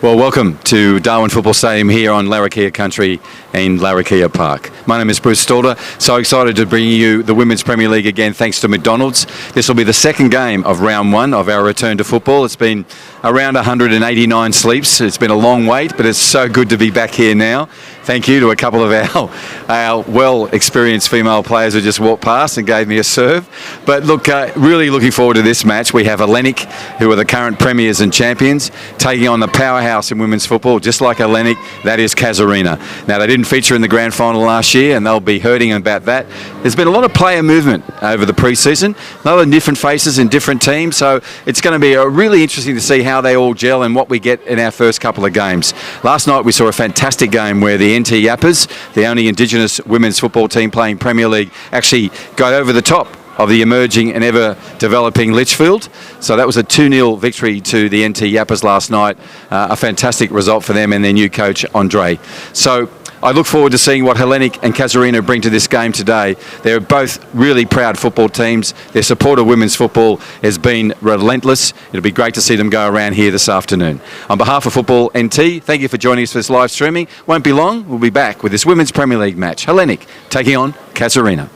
Well, welcome to Darwin Football Stadium here on Larrakia Country in Larrakia Park. My name is Bruce Stalder. So excited to bring you the Women's Premier League again, thanks to McDonald's. This will be the second game of round one of our return to football. It's been around 189 sleeps. It's been a long wait, but it's so good to be back here now. Thank you to a couple of our well-experienced female players who just walked past and gave me a serve. But look, really looking forward to this match. We have Hellenic, who are the current premiers and champions, taking on the powerhouse in women's football, just like Hellenic, that is Casuarina. Now, they didn't feature in the grand final last year, and they'll be hurting about that. There's been a lot of player movement over the pre-season, a lot of different faces in different teams, so it's going to be really interesting to see how they all gel and what we get in our first couple of games. Last night we saw a fantastic game where the NT Yappers, the only Indigenous women's football team playing Premier League, actually got over the top of the emerging and ever-developing Litchfield. So that was a 2-0 victory to the NT Yappers last night. A fantastic result for them and their new coach, Andre. So I look forward to seeing what Hellenic and Casuarina bring to this game today. They're both really proud football teams. Their support of women's football has been relentless. It'll be great to see them go around here this afternoon. On behalf of Football NT, thank you for joining us for this live streaming. Won't be long, we'll be back with this Women's Premier League match. Hellenic taking on Casuarina.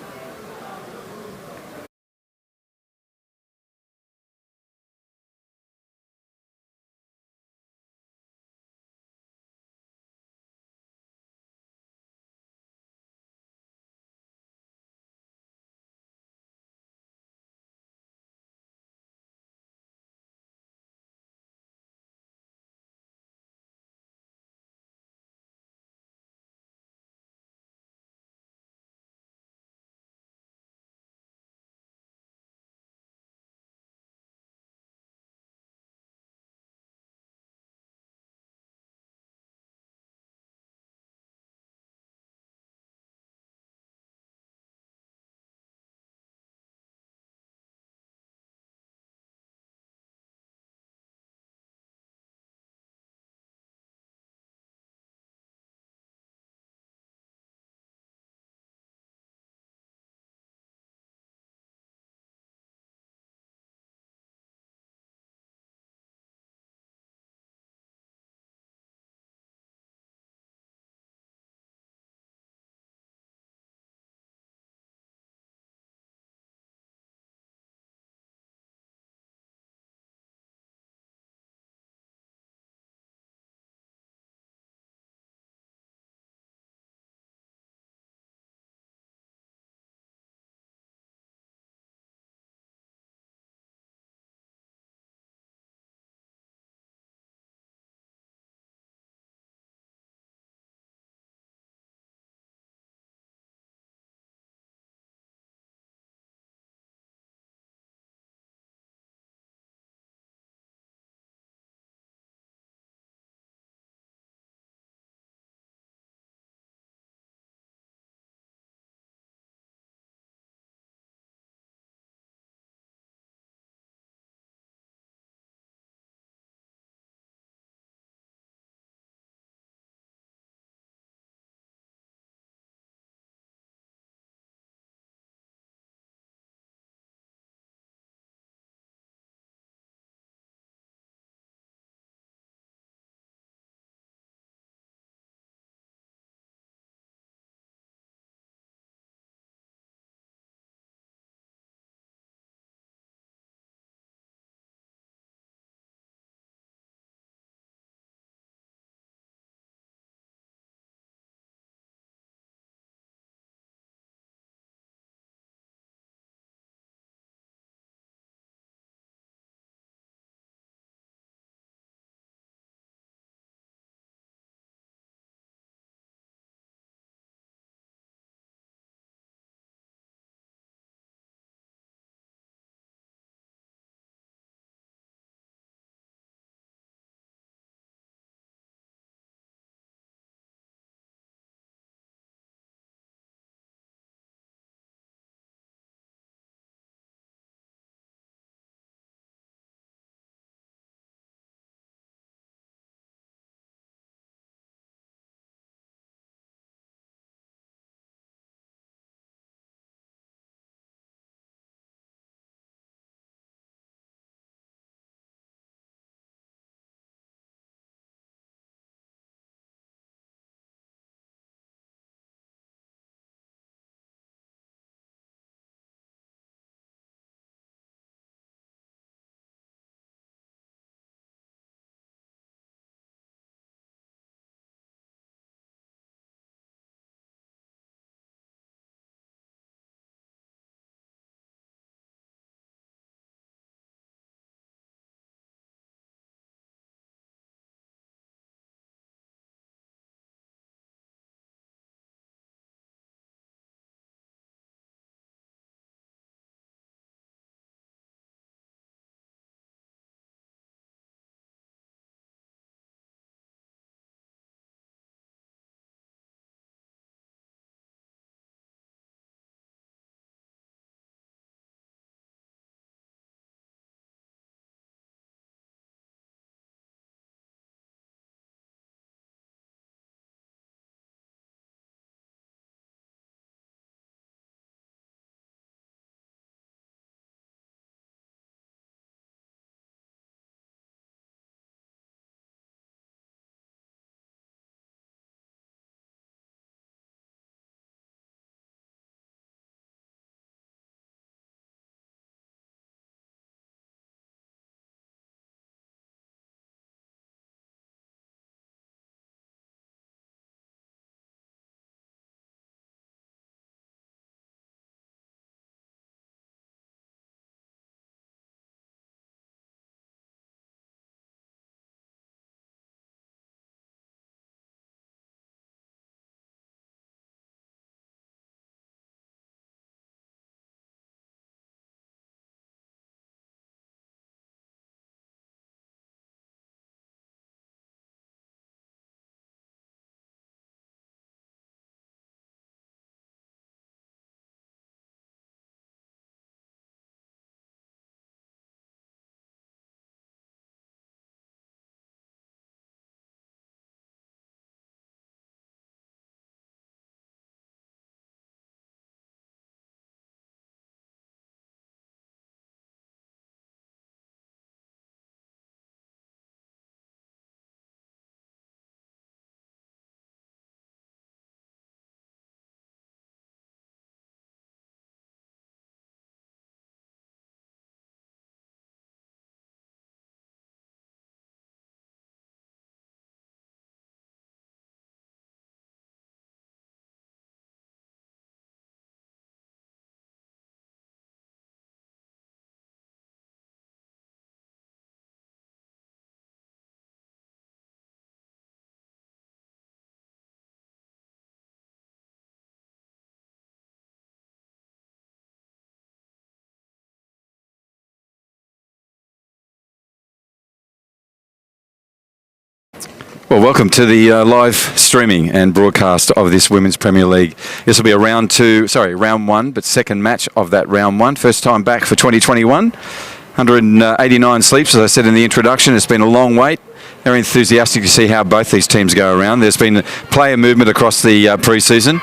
Well, welcome to the live streaming and broadcast of this Women's Premier League. This will be a round one, but second match of that round one. First time back for 2021. 189 sleeps, as I said in the introduction. It's been a long wait. Very enthusiastic to see how both these teams go around. There's been player movement across the pre-season.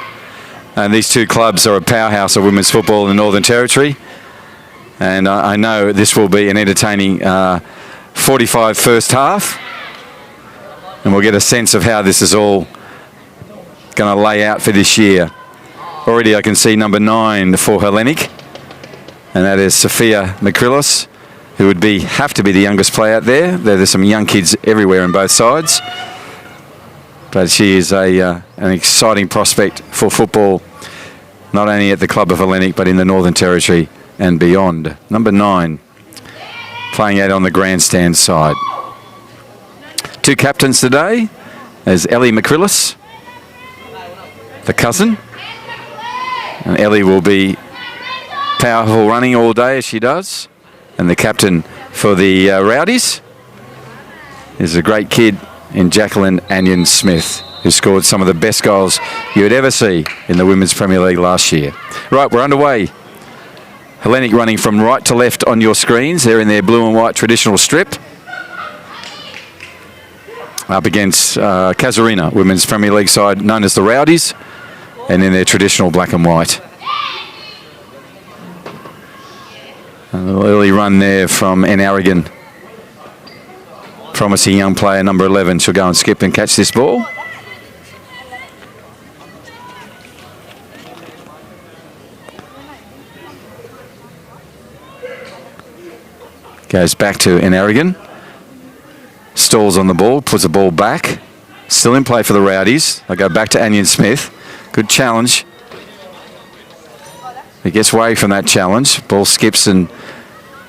And these two clubs are a powerhouse of women's football in the Northern Territory. And I know this will be an entertaining 45 first half. And we'll get a sense of how this is all going to lay out for this year. Already I can see number 9 for Hellenic, and that is Sophia Makrilos, who would have to be the youngest player out there. There's some young kids everywhere on both sides. But she is an exciting prospect for football, not only at the club of Hellenic, but in the Northern Territory and beyond. Number 9, playing out on the grandstand side. Two captains today, as Ellie Makrilos, the cousin. And Ellie will be powerful running all day as she does. And the captain for the Rowdies is a great kid in Jacqueline Anion Smith, who scored some of the best goals you would ever see in the Women's Premier League last year. Right, we're underway. Hellenic running from right to left on your screens. They're in their blue and white traditional strip. Up against Casuarina, Women's Premier League side known as the Rowdies, and in their traditional black and white. An early run there from Enaragan. Promising young player number 11. She'll go and skip and catch this ball. Goes back to Enaragan. Stalls on the ball, puts the ball back. Still in play for the Rowdies. They go back to Anion Smith. Good challenge. He gets away from that challenge. Ball skips and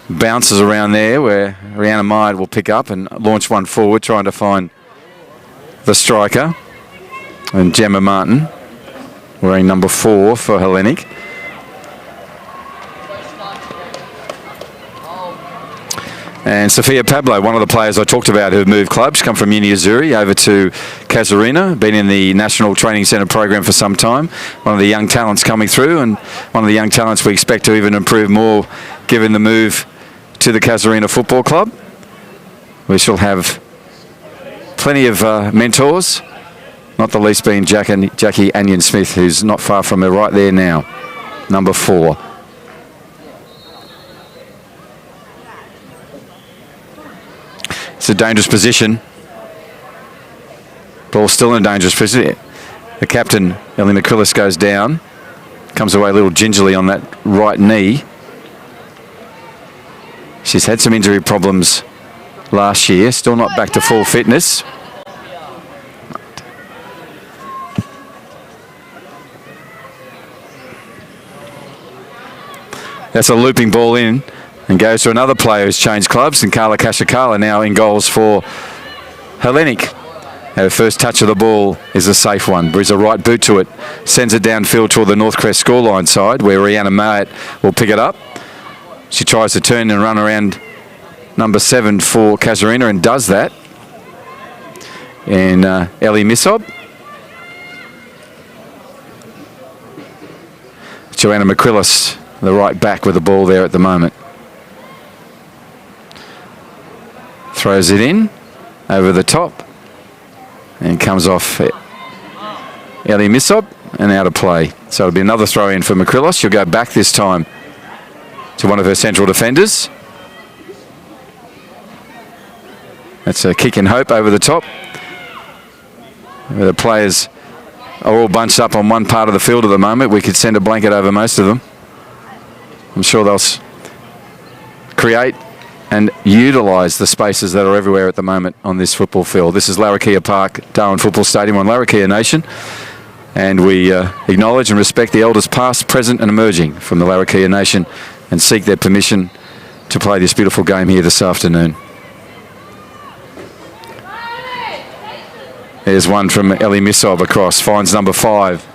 bounces around there where Rihanna Meyer will pick up and launch one forward, trying to find the striker. And Gemma Martin, wearing number 4 for Hellenic. And Sophia Pablo, one of the players I talked about who moved clubs, come from Uni Azzurri over to Casuarina, been in the National Training Centre program for some time. One of the young talents coming through, and one of the young talents we expect to even improve more given the move to the Casuarina Football Club. We shall have plenty of mentors, not the least being Jackie Anion Smith, who's not far from her right there now, number 4. It's a dangerous position. Ball still in a dangerous position. The captain, Ellie Makrilos, goes down. Comes away a little gingerly on that right knee. She's had some injury problems last year. Still not back to full fitness. That's a looping ball in. And goes to another player who's changed clubs, and Carla Kashakala now in goals for Hellenic. Her first touch of the ball is a safe one. Brings a right boot to it. Sends it downfield toward the North Crest scoreline side, where Rihanna Myatt will pick it up. She tries to turn and run around number 7 for Casuarina, and does that. And Ellie Misob. Joanna Makrilos, the right back, with the ball there at the moment. Throws it in over the top and comes off Ellie Misob and out of play. So it'll be another throw in for Makrilos. She'll go back this time to one of her central defenders. That's a kick and hope over the top. The players are all bunched up on one part of the field at the moment. We could send a blanket over most of them. I'm sure they'll create and utilise the spaces that are everywhere at the moment on this football field. This is Larrakia Park, Darwin Football Stadium on Larrakia Nation. And we acknowledge and respect the elders past, present and emerging from the Larrakia Nation, and seek their permission to play this beautiful game here this afternoon. There's one from Ellie Misob across, finds number 5.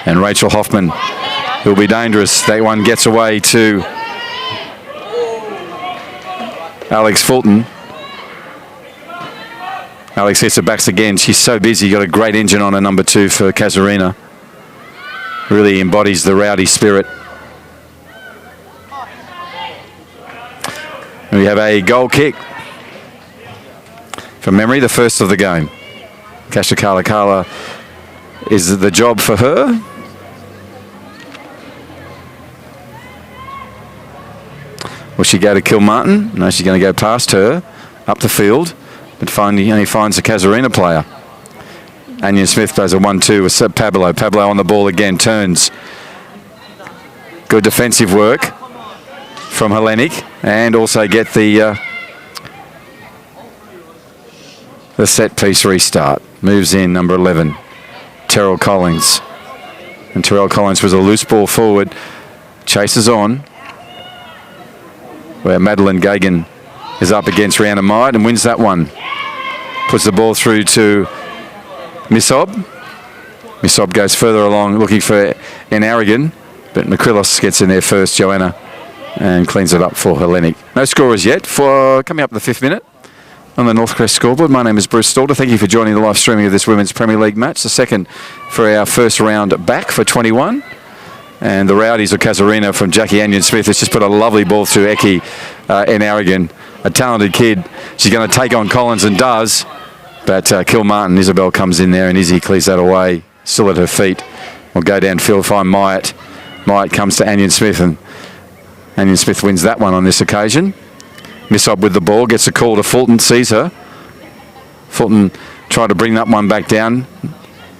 And Rachel Hoffman, who'll be dangerous. That one gets away to Alex Fulton. Alex hits her backs again. She's so busy. Got a great engine on her number 2 for Casuarina. Really embodies the rowdy spirit. And we have a goal kick. From memory, the first of the game. Casuarina is the job for her. Will she go to Kilmartin? No, she's going to go past her, up the field, but only finds the Casuarina player. Anion Smith does a 1-2 with Pablo. Pablo on the ball again, turns. Good defensive work from Hellenic, and also get the set piece restart. Moves in, number 11, Terrell Collins. And Terrell Collins was a loose ball forward, chases on, where Madeline Gagan is up against Rihanna Myatt and wins that one. Puts the ball through to Misob. Misob goes further along looking for Enaragan, but McCrillis gets in there first, Joanna, and cleans it up for Hellenic. No scorers yet for coming up the 5th minute on the Northcrest scoreboard. My name is Bruce Stalder. Thank you for joining the live streaming of this Women's Premier League match, the second for our first round back for 21. And the Rowdies of Casuarina from Jackie Anion Smith has just put a lovely ball through Eki Enaragan, a talented kid. She's going to take on Collins and does, but Kilmartin, Isabel comes in there and Izzy clears that away, still at her feet. We'll go downfield, find Myatt. Myatt comes to Anion Smith and Anion Smith wins that one on this occasion. Misob with the ball, gets a call to Fulton, sees her. Fulton tried to bring that one back down.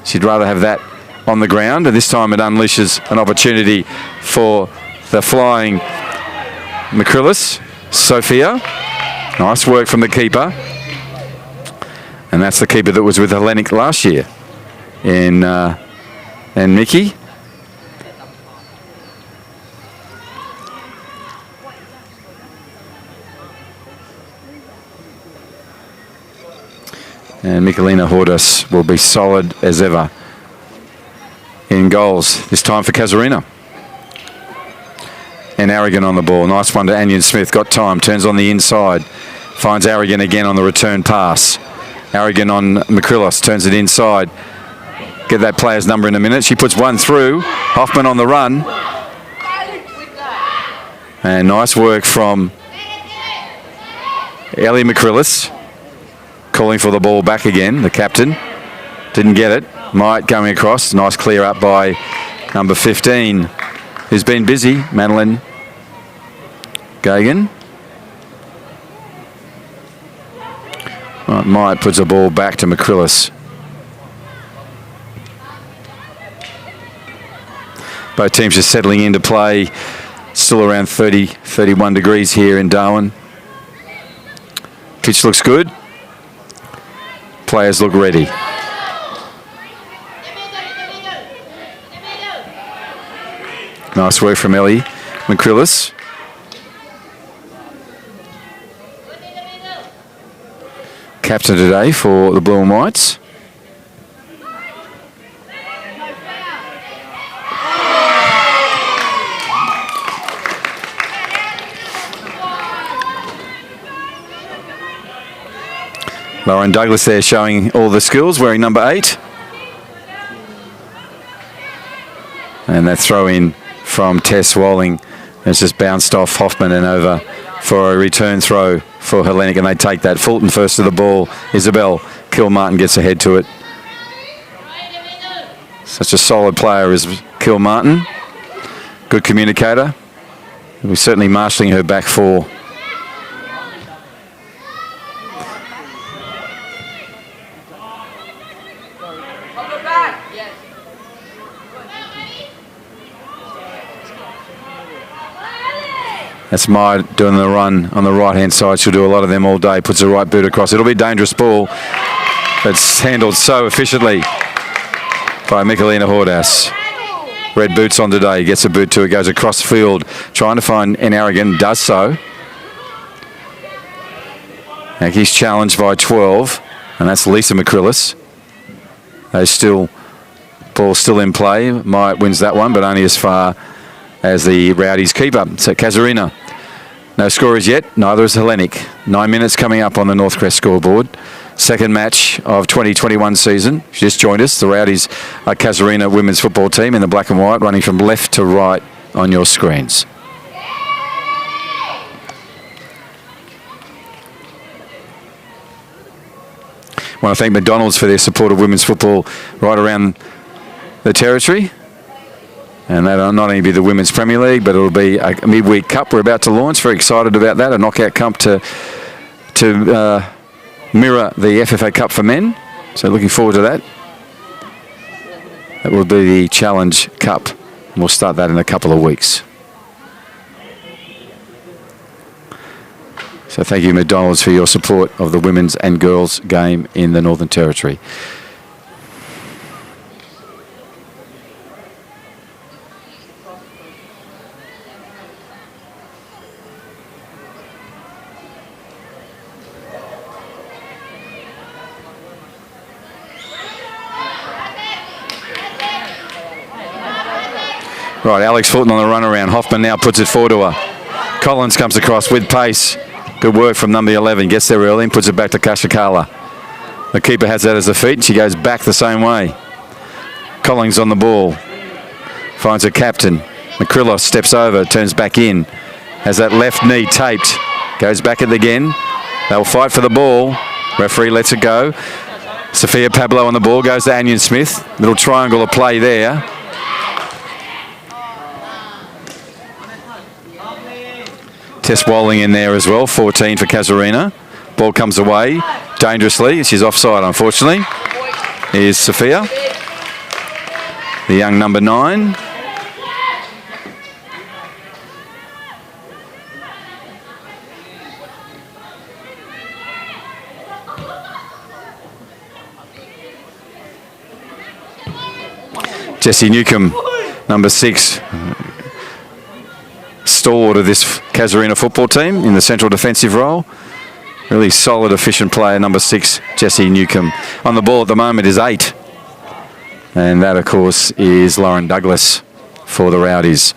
She'd rather have that on the ground, and this time it unleashes an opportunity for the flying McCrillis, Sophia. Nice work from the keeper, and that's the keeper that was with Hellenic last year and Mickey. And Michelina Hordas will be solid as ever in goals, this time for Casuarina. And Aragon on the ball. Nice one to Anion Smith. Got time. Turns on the inside. Finds Aragon again on the return pass. Aragon on McCrillis. Turns it inside. Get that player's number in a minute. She puts one through. Hoffman on the run. And nice work from Ellie McCrillis. Calling for the ball back again, the captain. Didn't get it. Myatt going across. Nice clear up by number 15, who's been busy, Madeline Gagan. Right, Myatt puts the ball back to McCrillis. Both teams just settling into play. Still around 30, 31 degrees here in Darwin. Pitch looks good. Players look ready. Nice work from Ellie McCrillis. Captain today for the Blue and Whites. Lauren Douglas there showing all the skills, wearing number 8. And that throw in from Tess Walling has just bounced off Hoffman and over for a return throw for Hellenic, and they take that. Fulton first to the ball. Isabel Kilmartin gets ahead to it. Such a solid player is Kilmartin. Good communicator. We're certainly marshalling her back four. That's Maya doing the run on the right-hand side. She'll do a lot of them all day. Puts the right boot across. It'll be a dangerous ball. It's handled so efficiently by Michelina Hordas. Red boots on today. Gets a boot to it. Goes across the field. Trying to find Enaragan. Does so. He's challenged by 12. And that's Lisa McCrillis. Ball still in play. Myatt wins that one, but only as far as the Rowdies keeper. So Casuarina No scorers yet, neither is Hellenic. 9 minutes coming up on the Northcrest scoreboard. Second match of 2021 season. Just joined us. The Rowdies are Casuarina women's football team in the black and white, running from left to right on your screens. I want to thank McDonald's for their support of women's football right around the territory. And that'll not only be the Women's Premier League, but it'll be a midweek cup we're about to launch. Very excited about that, a knockout cup to mirror the FFA Cup for men. So looking forward to that. That will be the Challenge Cup. And we'll start that in a couple of weeks. So thank you, McDonald's, for your support of the women's and girls game in the Northern Territory. Right, Alex Fulton on the run around. Hoffman now puts it forward to her. Collins comes across with pace. Good work from number 11. Gets there early and puts it back to Kashikala. The keeper has that as a feet. She goes back the same way. Collins on the ball. Finds her captain. McCrillos steps over, turns back in. Has that left knee taped. Goes back it again. They'll fight for the ball. Referee lets it go. Sophia Pablo on the ball. Goes to Anion Smith. Little triangle of play there. Tess Walling in there as well, 14 for Casuarina. Ball comes away dangerously. She's offside, unfortunately. Here's Sophia, the young number 9. Jessie Newcomb, number 6. Stalwart of this Casuarina football team in the central defensive role. Really solid, efficient player, number 6, Jessie Newcomb. On the ball at the moment is 8. And that, of course, is Lauren Douglas for the Rowdies.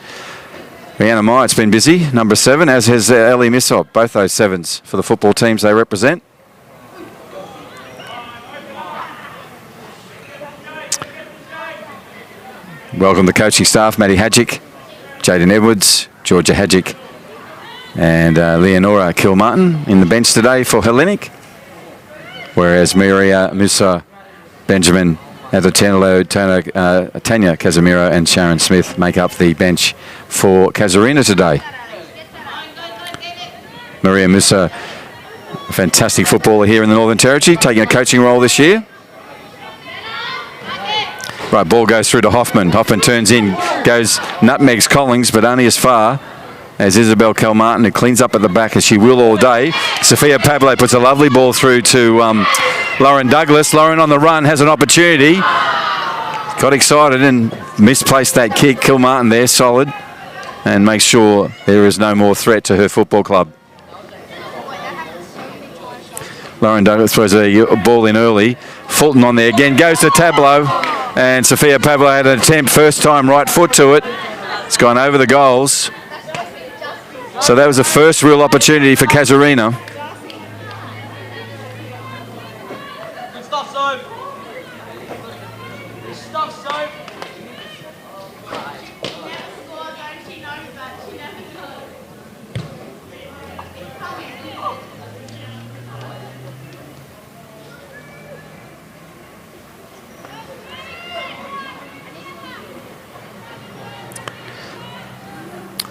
Rihanna Myett's been busy, number 7, as has Ellie Missop. Both those 7s for the football teams they represent. Welcome the coaching staff, Maddie Hadjick, Jaden Edwards, Georgia Hadjick and Leonora Kilmartin in the bench today for Hellenic, whereas Maria Musa, Benjamin Adotenlo, Tanya Casemiro and Sharon Smith make up the bench for Casuarina today. Maria Musa, a fantastic footballer here in the Northern Territory, taking a coaching role this year. Right, ball goes through to Hoffman. Hoffman turns in, goes nutmegs Collins, but only as far as Isabel Kilmartin, who cleans up at the back as she will all day. Sophia Pablo puts a lovely ball through to Lauren Douglas. Lauren on the run has an opportunity. Got excited and misplaced that kick. Kilmartin there, solid, and makes sure there is no more threat to her football club. Lauren Douglas throws a ball in early. Fulton on there again, goes to Tableau. And Sophia Pablo had an attempt, first time right foot to it. It's gone over the goals. So that was the first real opportunity for Casuarina. Good stuff, Soap. Good stuff, Soap.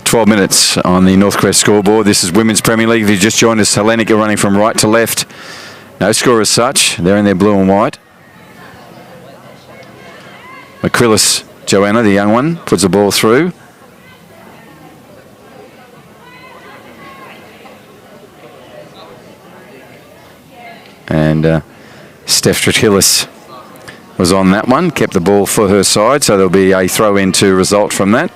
12 minutes on the Northcrest scoreboard. This is Women's Premier League. If you just joined us, Hellenic are running from right to left. No score as such. They're in their blue and white. McCrillis, Joanna, the young one, puts the ball through. And Steph Tratilis was on that one, kept the ball for her side, so there'll be a throw in to result from that.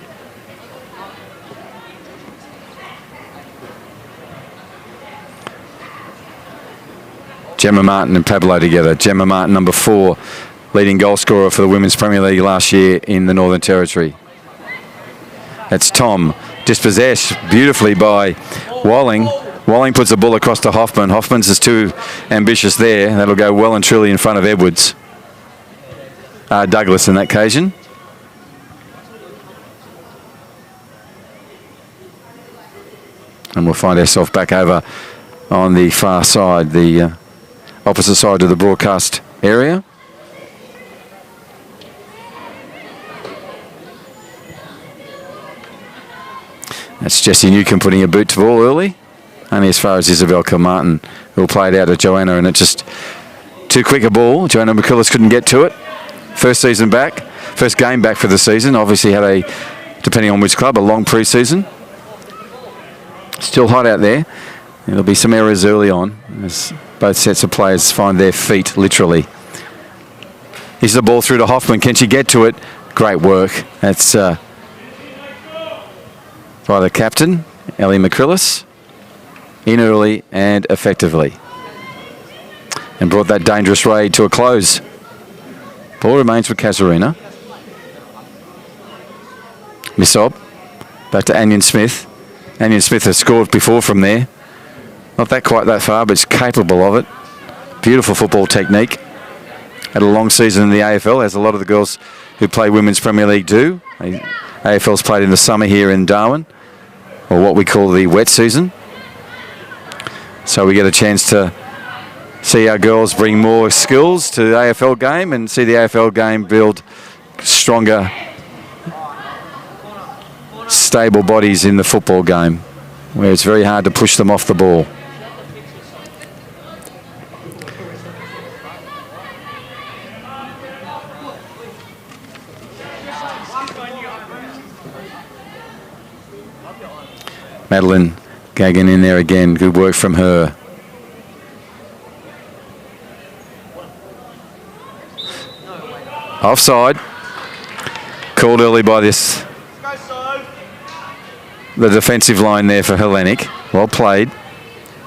Gemma Martin and Pablo together. Gemma Martin, number 4, leading goal scorer for the Women's Premier League last year in the Northern Territory. That's Tom, dispossessed beautifully by Walling puts the ball across to Hoffman. Hoffman's is too ambitious there. That'll go well and truly in front of Edwards. Douglas in that occasion. And we'll find ourselves back over on the far side, the opposite side of the broadcast area. That's Jesse Newcomb putting a boot to ball early. Only as far as Isabel Kilmartin, who'll play it out to Joanna, and it's just too quick a ball. Joanna McCrillis couldn't get to it. First game back for the season. Obviously had a, depending on which club, a long pre-season. Still hot out there. There'll be some errors early on as both sets of players find their feet, literally. Here's the ball through to Hoffman. Can she get to it? Great work. That's by the captain, Ellie McCrillis. In early and effectively. And brought that dangerous raid to a close. Ball remains with Casuarina. Missob. Back to Anion Smith. Anion Smith has scored before from there. Not quite that far, but is capable of it. Beautiful football technique. Had a long season in the AFL, as a lot of the girls who play Women's Premier League do. AFL's played in the summer here in Darwin, or what we call the wet season. So we get a chance to see our girls bring more skills to the AFL game and see the AFL game build stronger, stable bodies in the football game, where it's very hard to push them off the ball. Madeline Gagan in there again. Good work from her. Offside. Called early by the defensive line there for Hellenic. Well played.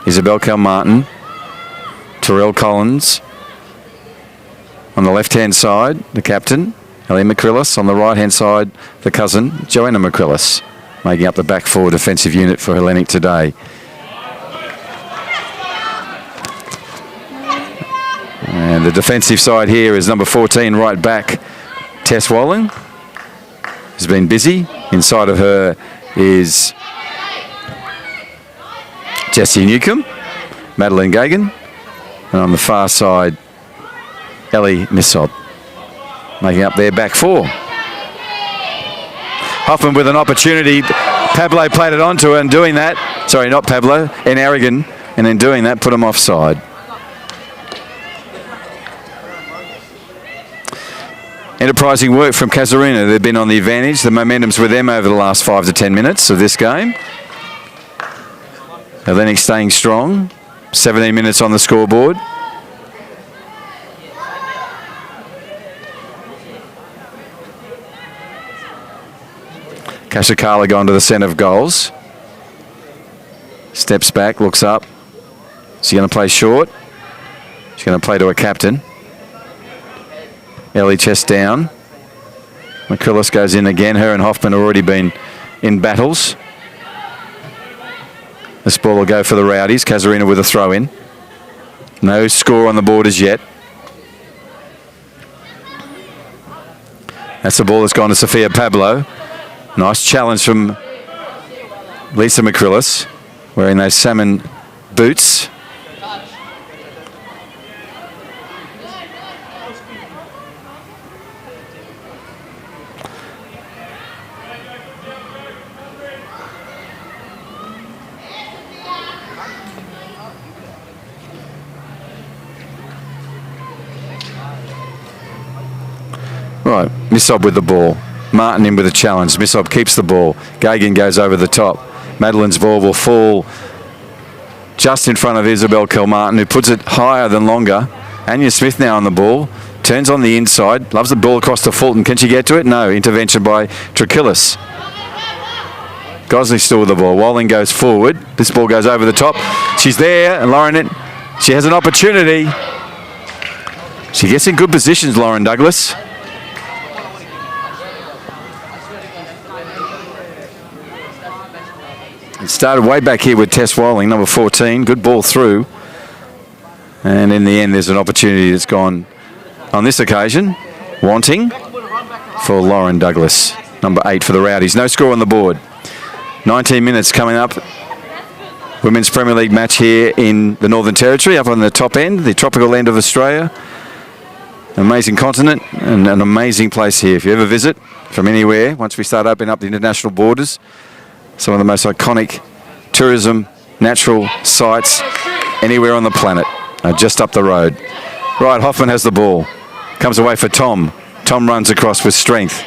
Isabel Kilmartin. Terrell Collins. On the left-hand side, the captain, Ellie McCrillis. On the right-hand side, the cousin, Joanna McCrillis, making up the back four defensive unit for Hellenic today. And the defensive side here is number 14, right back, Tess Walling. Has been busy. Inside of her is Jessie Newcomb, Madeline Gagan, and on the far side, Ellie Missob, making up their back four. Hoffman with an opportunity. Pablo played it onto her and doing that. Sorry, not Pablo, and Aragon. And in doing that, put him offside. Enterprising work from Casuarina. They've been on the advantage. The momentum's with them over the last 5 to 10 minutes of this game. Hellenic staying strong. 17 minutes on the scoreboard. Kashikala gone to the centre of goals. Steps back, looks up. Is she going to play short? She's going to play to a captain. Ellie chest down. McCrillis goes in again. Her and Hoffman have already been in battles. This ball will go for the Rowdies. Casuarina with a throw in. No score on the board as yet. That's the ball that's gone to Sophia Pablo. Nice challenge from Lisa McCrillis, wearing those salmon boots. Right, Missob with the ball. Martin in with a challenge. Missob keeps the ball. Gagan goes over the top. Madeline's ball will fall just in front of Isabel Kilmartin, who puts it higher than longer. Anya Smith now on the ball. Turns on the inside. Loves the ball across to Fulton. Can she get to it? No. Intervention by Trakillis. Gosley still with the ball. Walling goes forward. This ball goes over the top. She's there. And Lauren, she has an opportunity. She gets in good positions, Lauren Douglas. It started way back here with Tess Walling, number 14. Good ball through. And in the end, there's an opportunity that's gone on this occasion. Wanting for Lauren Douglas, number 8 for the Rowdies. No score on the board. 19 minutes coming up. Women's Premier League match here in the Northern Territory, up on the top end, the tropical end of Australia. Amazing continent and an amazing place here. If you ever visit from anywhere, once we start opening up the international borders, some of the most iconic tourism, natural sites anywhere on the planet are just up the road. Right, Hoffman has the ball. Comes away for Tom. Tom runs across with strength.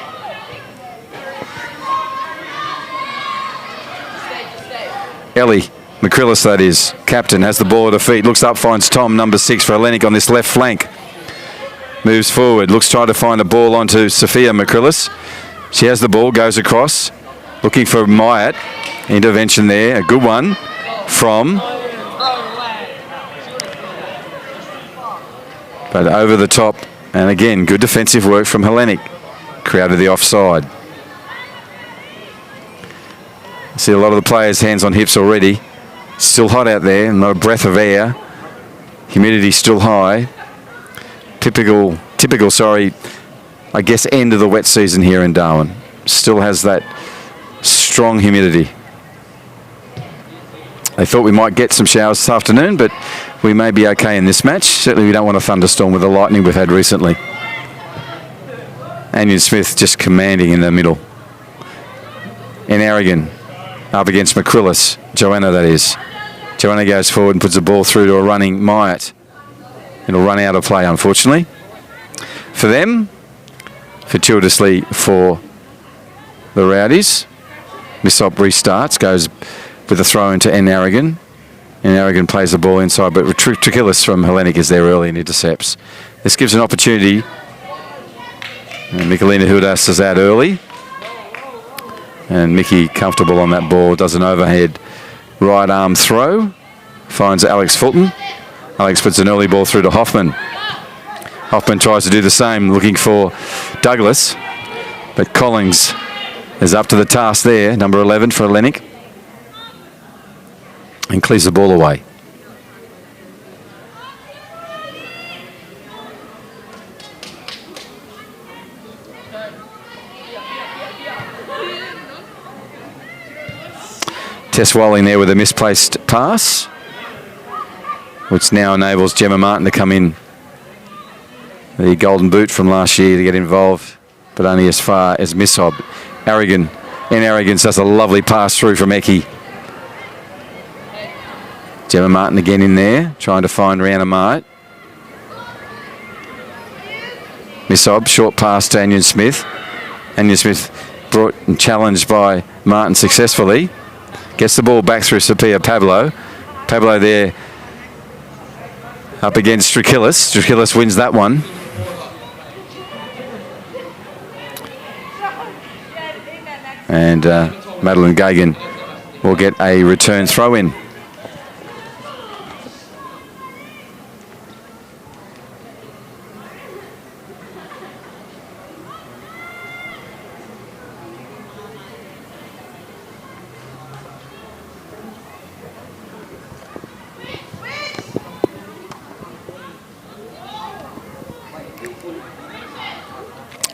Ellie McCrillis, that is, captain, has the ball at her feet. Looks up, finds Tom, number 6 for Hellenic on this left flank. Moves forward, looks trying to find a ball onto Sophia McCrillis. She has the ball, goes across, looking for Myatt. Intervention there, a good one from... But over the top, and again, good defensive work from Hellenic. Created the offside. See a lot of the players' hands on hips already. Still hot out there, not a breath of air. Humidity still high. Typical, I guess, end of the wet season here in Darwin. Still has that strong humidity. They thought we might get some showers this afternoon, but we may be okay in this match. Certainly we don't want a thunderstorm with the lightning we've had recently. Anion Smith just commanding in the middle. In Aragon, up against McCrillis. Joanna, that is. Joanna goes forward and puts the ball through to a running Myatt. It'll run out of play, unfortunately. For them, fortuitously for the Rowdies. Missop restarts, goes with a throw into N. Aragon. And Aragon plays the ball inside, but Trakillis from Hellenic is there early and intercepts. This gives an opportunity. And Michelina Hudas is out early. And Mickey comfortable on that ball, does an overhead right arm throw. Finds Alex Fulton. Alex puts an early ball through to Hoffman. Hoffman tries to do the same, looking for Douglas. But Collins is up to the task there, number 11 for Hellenic. And clears the ball away. Tess Walling there with a misplaced pass, which now enables Gemma Martin to come in. The golden boot from last year to get involved, but only as far as Missob. Aragon, and Aragon does a lovely pass through from Eki. Gemma Martin again in there, trying to find Rihanna Mart. Missob, short pass to Anion Smith. Anion Smith brought and challenged by Martin successfully. Gets the ball back through Sophia Pablo. Pablo there up against Trakillis. Trakillis wins that one. And Madeline Gagan will get a return throw in.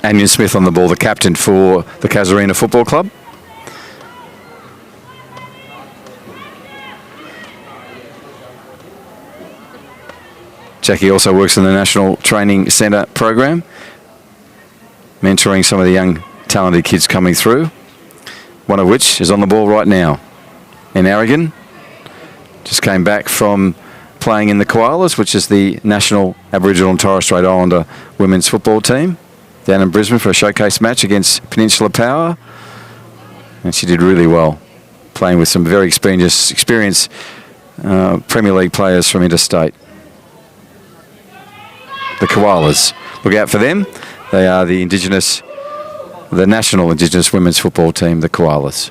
Anion Smith on the ball, the captain for the Casuarina Football Club. Jackie also works in the National Training Centre program, mentoring some of the young talented kids coming through, one of which is on the ball right now. In Aragon, just came back from playing in the Koalas, which is the National Aboriginal and Torres Strait Islander women's football team, down in Brisbane for a showcase match against Peninsula Power. And she did really well, playing with some very experienced Premier League players from interstate. The Koalas. Look out for them. They are the National Indigenous Women's Football Team, the Koalas.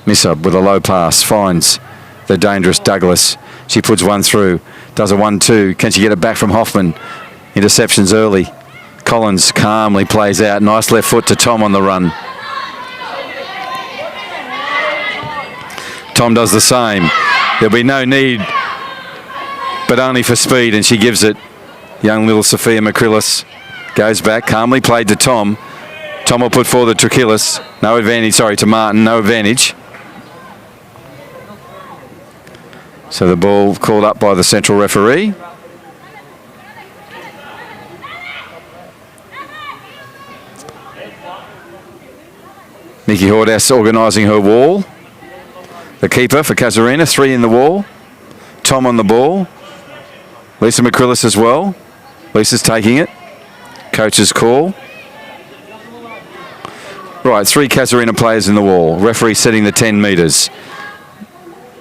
Missub with a low pass finds the dangerous Douglas. She puts one through, does a 1-2. Can she get it back from Hoffman? Interceptions early. Collins calmly plays out. Nice left foot to Tom on the run. Tom does the same. There'll be no need, but only for speed, and she gives it. Young little Sophia McCrillis goes back, calmly played to Tom. Tom will put forward to Trachillis. No advantage, sorry, to Martin, no advantage. So the ball called up by the central referee. Nikki Hordas organising her wall. The keeper for Casuarina, 3 in the wall. Tom on the ball. Lisa McCrillis as well. Lisa's taking it. Coach's call. Right, 3 Casuarina players in the wall. Referee setting the 10 metres.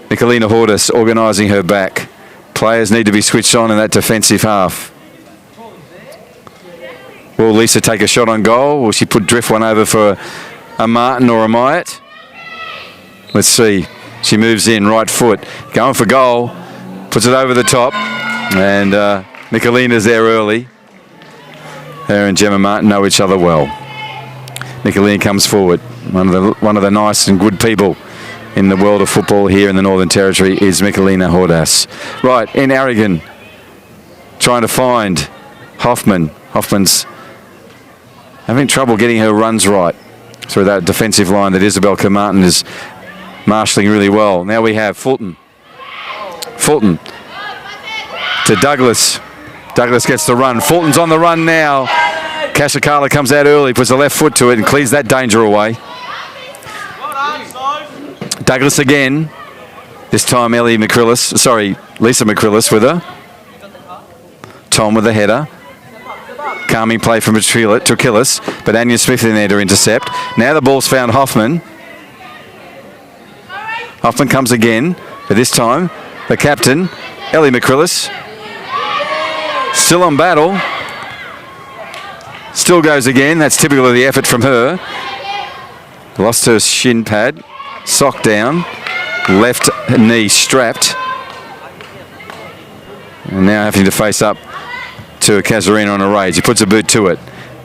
Nicolina Hordas organising her back. Players need to be switched on in that defensive half. Will Lisa take a shot on goal? Will she drift one over for a Martin or a Myatt? Let's see. She moves in, right foot, going for goal, puts it over the top, and Nicolina's there early. Her and Gemma Martin know each other well. Nicolina comes forward. One of the nice and good people in the world of football here in the Northern Territory is Nicolina Hordas. Right, in Aragon, trying to find Hoffman. Hoffman's having trouble getting her runs right through that defensive line that Isabel Martin is marshalling really well. Now we have Fulton. Fulton to Douglas. Douglas gets the run. Fulton's on the run now. Casuarina comes out early, puts the left foot to it and clears that danger away. Douglas again. This time Lisa McCrillis with her. Tom with the header. Calming play from Trachillis, but Anya Smith in there to intercept. Now the ball's found Hoffman. Hoffman comes again, but this time the captain, Ellie McCrillis, still on battle. Still goes again. That's typical of the effort from her. Lost her shin pad. Sock down. Left knee strapped. And now having to face up to a Casuarina on a rage. He puts a boot to it.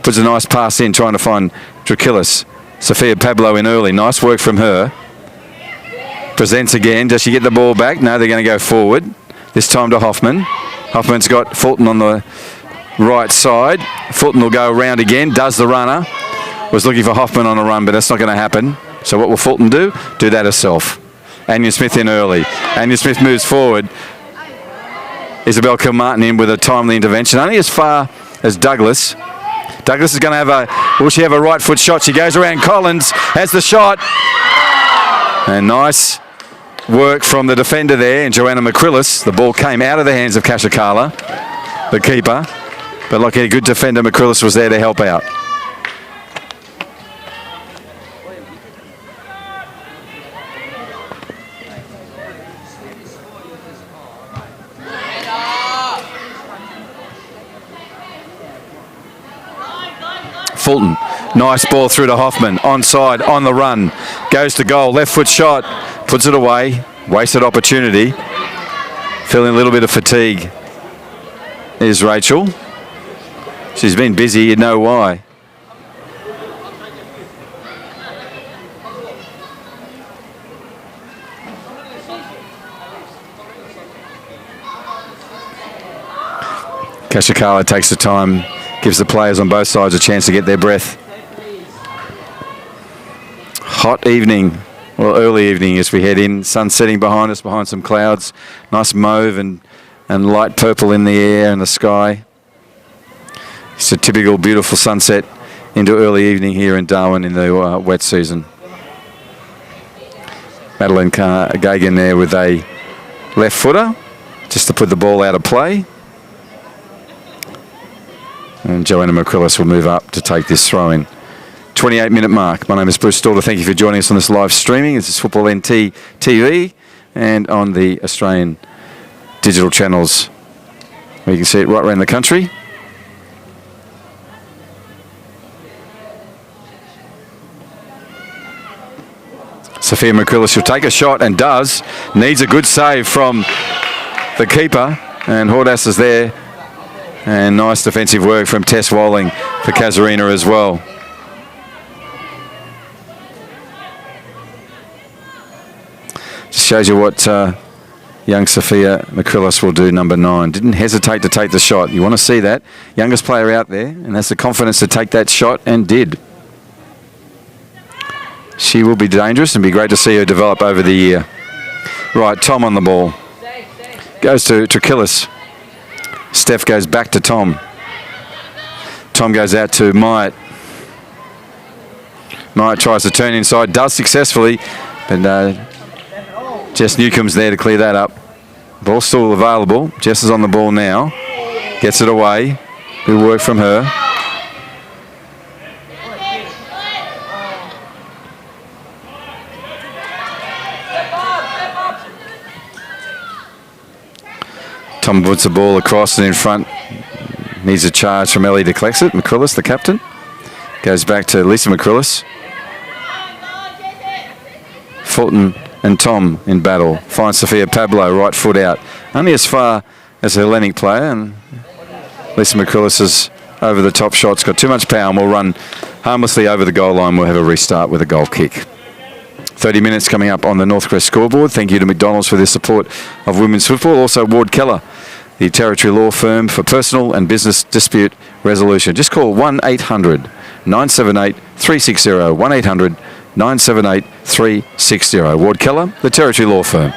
Puts a nice pass in, trying to find Trachillis. Sophia Pablo in early. Nice work from her. Presents again. Does she get the ball back? No, they're going to go forward. This time to Hoffman. Hoffman's got Fulton on the right side. Fulton will go around again. Does the runner. Was looking for Hoffman on a run, but that's not going to happen. So what will Fulton do? Do that herself. Anya Smith in early. Anya Smith moves forward. Isabel Kilmartin in with a timely intervention. Only as far as Douglas. Douglas is going to have will she have a right foot shot? She goes around Collins. Has the shot. And nice work from the defender there, and Joanna McCrillis. The ball came out of the hands of Casuarina, the keeper. But like a good defender, McCrillis was there to help out. Fulton, nice ball through to Hoffman, onside, on the run, goes to goal, left foot shot, puts it away, wasted opportunity, feeling a little bit of fatigue is Rachel. She's been busy, you know why. Casuarina takes the time, gives the players on both sides a chance to get their breath. Hot evening, well, early evening as we head in. Sun setting behind us, behind some clouds. Nice mauve and light purple in the air and the sky. It's a typical beautiful sunset into early evening here in Darwin in the wet season. Madeline Gagan there with a left footer, just to put the ball out of play. And Joanna McCrillis will move up to take this throw-in. 28-minute mark. My name is Bruce Stalder. Thank you for joining us on this live streaming. This is Football NT TV and on the Australian digital channels where you can see it right around the country. Sophia McCrillis will take a shot and does. Needs a good save from the keeper, and Hordas is there And nice defensive work from Tess Walling for Casuarina as well. Just shows you what young Sophia McCrillis will do, number 9. Didn't hesitate to take the shot. You want to see that. Youngest player out there, and has the confidence to take that shot, and did. She will be dangerous and be great to see her develop over the year. Right, Tom on the ball. Goes to Trakillis. Steph goes back to Tom. Tom goes out to Myatt. Myatt tries to turn inside, does successfully, but Jess Newcomb's there to clear that up. Ball still available. Jess is on the ball now. Gets it away. Good work from her. Tom puts the ball across and in front. Needs a charge from Ellie to collect it. McCrillis, the captain. Goes back to Lisa McCrillis. Fulton and Tom in battle. Finds Sophia Pablo, right foot out. Only as far as a Hellenic player, and Lisa McCrillis is over the top shots. Got too much power and will run harmlessly over the goal line. We'll have a restart with a goal kick. 30 minutes coming up on the Northcrest scoreboard. Thank you to McDonald's for their support of women's football. Also Ward Keller, the Territory Law Firm for personal and business dispute resolution. Just call 1-800-978-360. 1-800-978-360. Ward Keller, the Territory Law Firm.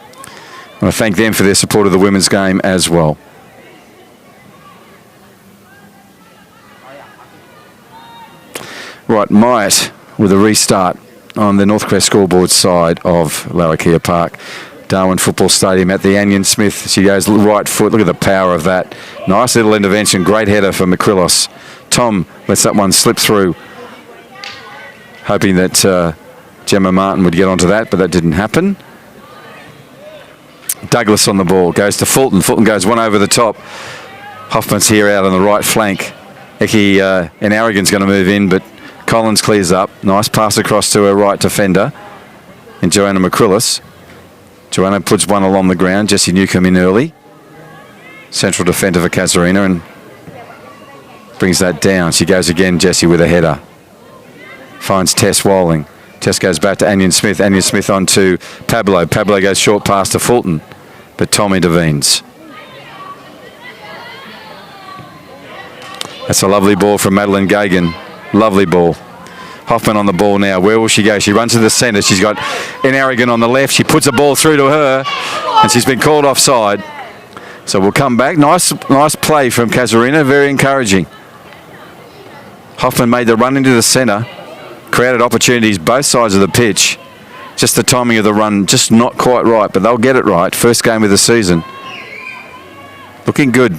I want to thank them for their support of the women's game as well. Right, Myatt with a restart on the Northcrest scoreboard side of Larrakia Park. Darwin Football Stadium at the Anion Smith. She goes right foot. Look at the power of that. Nice little intervention. Great header for McCrillis. Tom lets that one slip through. Hoping that Gemma Martin would get onto that, but that didn't happen. Douglas on the ball. Goes to Fulton. Fulton goes one over the top. Hoffman's here out on the right flank. Eki and Aragon's going to move in, but Collins clears up. Nice pass across to her right defender. And Joanna McCrillis. Joanna puts one along the ground. Jessie Newcomb in early. Central defender for Casuarina and brings that down. She goes again, Jessie, with a header. Finds Tess Walling. Tess goes back to Anion Smith. Anion Smith on to Pablo. Pablo goes short pass to Fulton, but Tom intervenes. That's a lovely ball from Madeline Gagan. Lovely ball. Hoffman on the ball now. Where will she go? She runs to the centre. She's got Aragon on the left. She puts a ball through to her, and she's been called offside. So we'll come back. Nice play from Casuarina. Very encouraging. Hoffman made the run into the centre. Created opportunities both sides of the pitch. Just the timing of the run, just not quite right, but they'll get it right. First game of the season. Looking good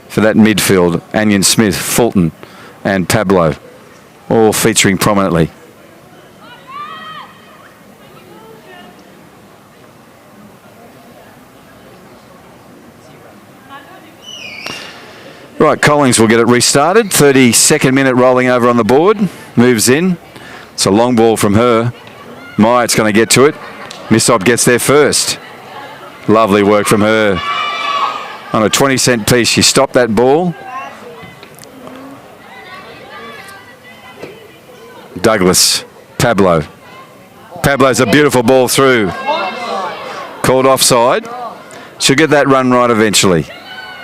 for that midfield. Anion Smith, Fulton, and Pablo, all featuring prominently. Right, Collings will get it restarted. 32nd minute rolling over on the board. Moves in. It's a long ball from her. Myatt's going to get to it. Missop gets there first. Lovely work from her. On a 20-cent piece, she stopped that ball. Douglas. Pablo. Pablo's a beautiful ball through. Called offside. She'll get that run right eventually.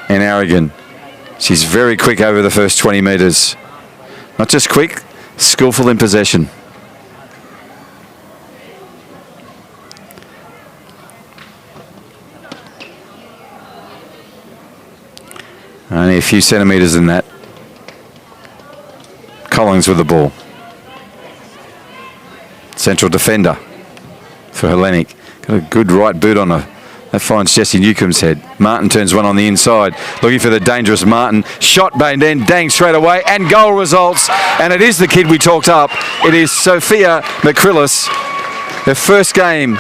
And Aragon. She's very quick over the first 20 metres. Not just quick, skillful in possession. Only a few centimetres in that. Collins with the ball. Central defender for Hellenic. Got a good right boot on her. That finds Jessie Newcomb's head. Martin turns one on the inside. Looking for the dangerous Martin. Shot banged in, dang straight away, and goal results. And it is the kid we talked up. It is Sophia McCrillis. Her first game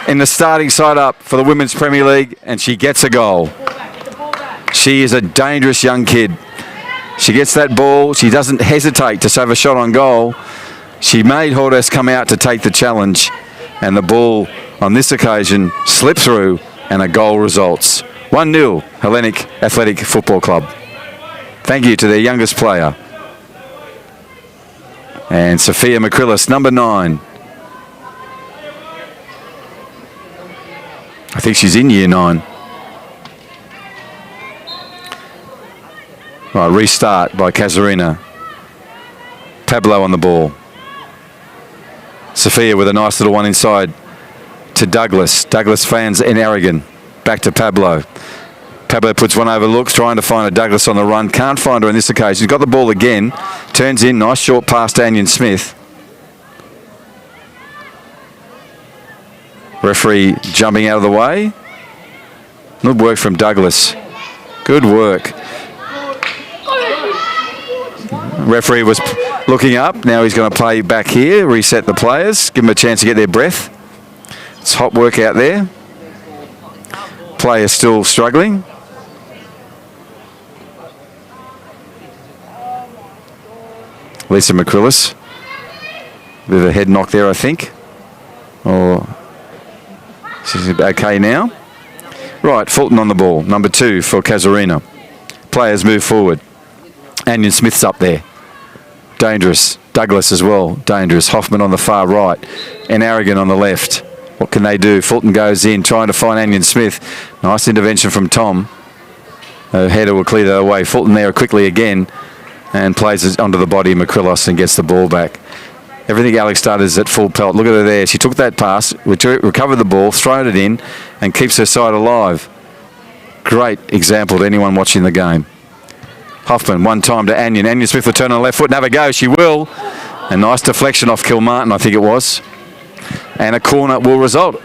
in the starting side up for the Women's Premier League, and she gets a goal. She is a dangerous young kid. She gets that ball. She doesn't hesitate to save a shot on goal. She made Hordes come out to take the challenge, and the ball on this occasion slipped through, and a goal results. 1-0, Hellenic Athletic Football Club. Thank you to their youngest player. And Sophia McCrillis, number 9. I think she's in year 9. Right, restart by Casuarina. Pablo on the ball. Sophia with a nice little one inside to Douglas. Douglas fans in Aragon. Back to Pablo. Pablo puts one over, looks, trying to find a Douglas on the run. Can't find her on this occasion. She's got the ball again. Turns in. Nice short pass to Anion Smith. Referee jumping out of the way. Good work from Douglas. Good work. Referee was looking up. Now he's going to play back here, reset the players, give them a chance to get their breath. It's hot work out there. Players still struggling. Lisa McCrillis. Bit of a head knock there, I think. Or she's okay now. Right, Fulton on the ball. Number 2 for Casuarina. Players move forward. Anion Smith's up there. Dangerous. Douglas as well. Dangerous. Hoffman on the far right. And Aragon on the left. What can they do? Fulton goes in, trying to find Anion Smith. Nice intervention from Tom. The header will clear that away. Fulton there quickly again. And plays it onto the body of McCrillis and gets the ball back. Everything Alex started is at full pelt. Look at her there. She took that pass, recovered the ball, thrown it in, and keeps her side alive. Great example to anyone watching the game. Hoffman, one time to Anion. Anion Smith will turn on the left foot and have a go. She will. A nice deflection off Kilmartin, I think it was. And a corner will result.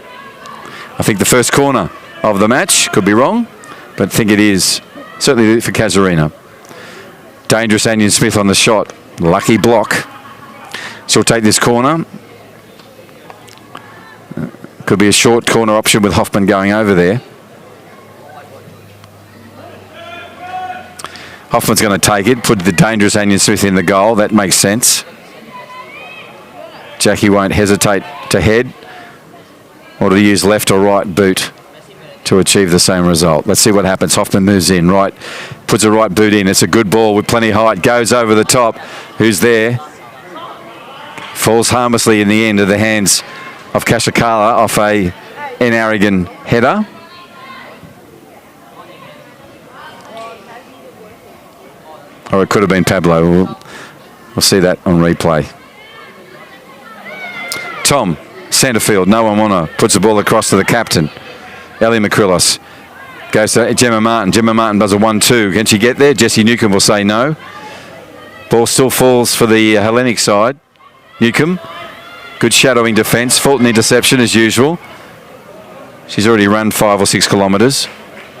I think the first corner of the match. Could be wrong, but I think it is. Certainly for Casuarina. Dangerous Anion Smith on the shot. Lucky block. She'll take this corner. Could be a short corner option with Hoffman going over there. Hoffman's going to take it, put the dangerous Anion Smith in the goal. That makes sense. Jackie won't hesitate to head or to use left or right boot to achieve the same result. Let's see what happens. Hoffman moves in, right, puts a right boot in. It's a good ball with plenty of height. Goes over the top. Who's there? Falls harmlessly in the end of the hands of Kashakala off a Aragon header. Or it could have been Pablo. We'll see that on replay. Tom, centre field, no one wanna, puts the ball across to the captain. Ellie McCrillis goes to Gemma Martin. Gemma Martin does a 1-2. Can she get there? Jessie Newcomb will say no. Ball still falls for the Hellenic side. Newcomb, good shadowing defence. Fulton interception as usual. She's already run 5 or 6 kilometres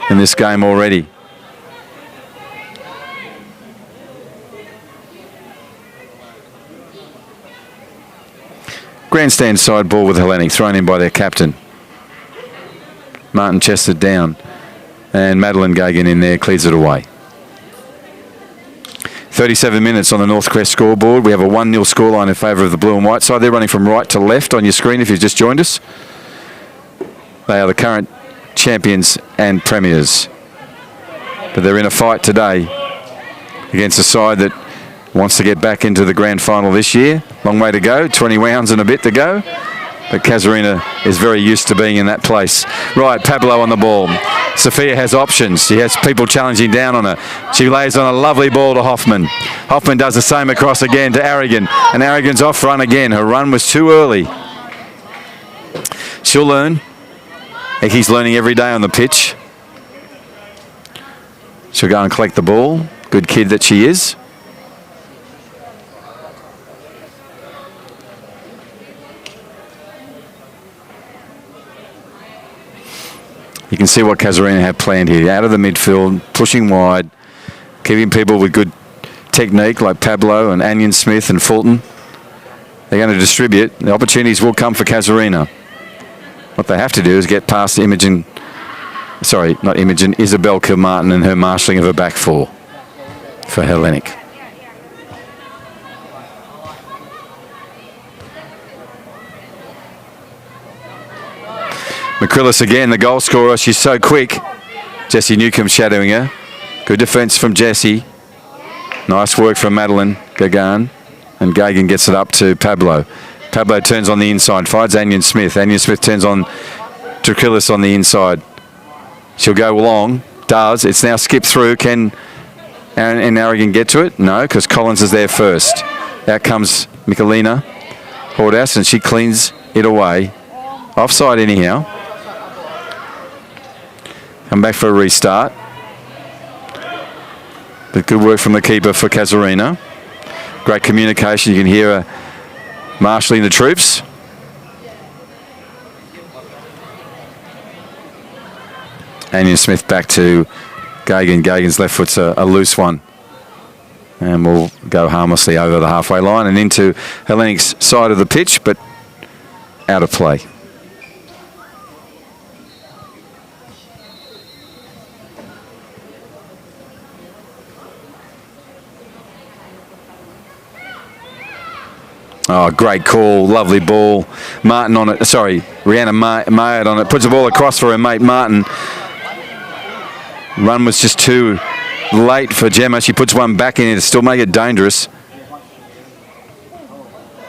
in this game already. Grandstand side ball with Hellenic, thrown in by their captain. Martin chested down, and Madeline Gagan in there clears it away. 37 minutes on the Northcrest scoreboard. We have a 1-0 scoreline in favour of the blue and white side. They're running from right to left on your screen if you've just joined us. They are the current champions and premiers. But they're in a fight today against a side that wants to get back into the grand final this year. Long way to go, 20 rounds and a bit to go. But Casuarina is very used to being in that place. Right, Pablo on the ball. Sophia has options. She has people challenging down on her. She lays on a lovely ball to Hoffman. Hoffman does the same across again to Aragon. And Aragon's off run again. Her run was too early. She'll learn. He's learning every day on the pitch. She'll go and collect the ball. Good kid that she is. You can see what Casuarina have planned here. Out of the midfield, pushing wide, keeping people with good technique like Pablo and Anion Smith and Fulton. They're going to distribute. The opportunities will come for Casuarina. What they have to do is get past Isabel Kilmartin and her marshalling of her back four for Hellenic. McCrillis again, the goal scorer. She's so quick. Jessie Newcomb shadowing her. Good defence from Jessie. Nice work from Madeline Gagan. And Gagan gets it up to Pablo. Pablo turns on the inside, finds Anion Smith. Anion Smith turns on Drakilis on the inside. She'll go long. Does. It's now skipped through. Can Aaron and Aragon get to it? No, because Collins is there first. Out comes Michelina Hordas, and she cleans it away. Offside anyhow. Come back for a restart. But good work from the keeper for Casuarina. Great communication. You can hear her marshalling the troops. Anion Smith back to Gagan. Gagan's left foot's a loose one. And we'll go harmlessly over the halfway line and into Hellenic's side of the pitch, but out of play. Oh, great call. Lovely ball. Martin on it. Sorry, Rihanna Mayard on it. Puts the ball across for her mate Martin. Run was just too late for Gemma. She puts one back in to still make it dangerous.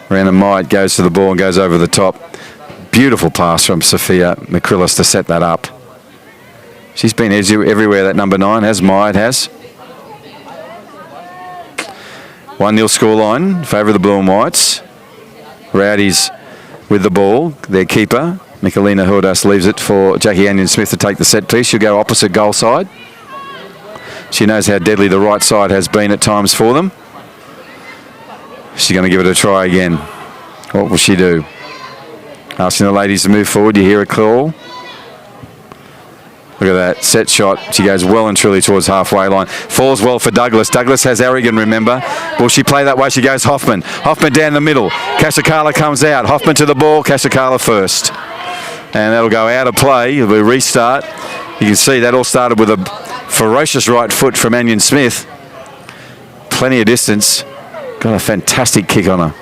Rihanna Mayard goes to the ball and goes over the top. Beautiful pass from Sophia McCrillis to set that up. She's been everywhere, that number 9 has. Mayard has. 1-0 scoreline in favour of the Blue and Whites. Rowdies with the ball. Their keeper, Michelina Hordas, leaves it for Jackie Anion Smith to take the set piece. She'll go opposite goal side. She knows how deadly the right side has been at times for them. She's going to give it a try again. What will she do? Asking the ladies to move forward. You hear a call. Look at that set shot. She goes well and truly towards halfway line. Falls well for Douglas. Douglas has Aragon, remember. Will she play that way? She goes Hoffman. Hoffman down the middle. Kashakala comes out. Hoffman to the ball. Kashakala first. And that'll go out of play. It'll be a restart. You can see that all started with a ferocious right foot from Anion Smith. Plenty of distance. Got a fantastic kick on her.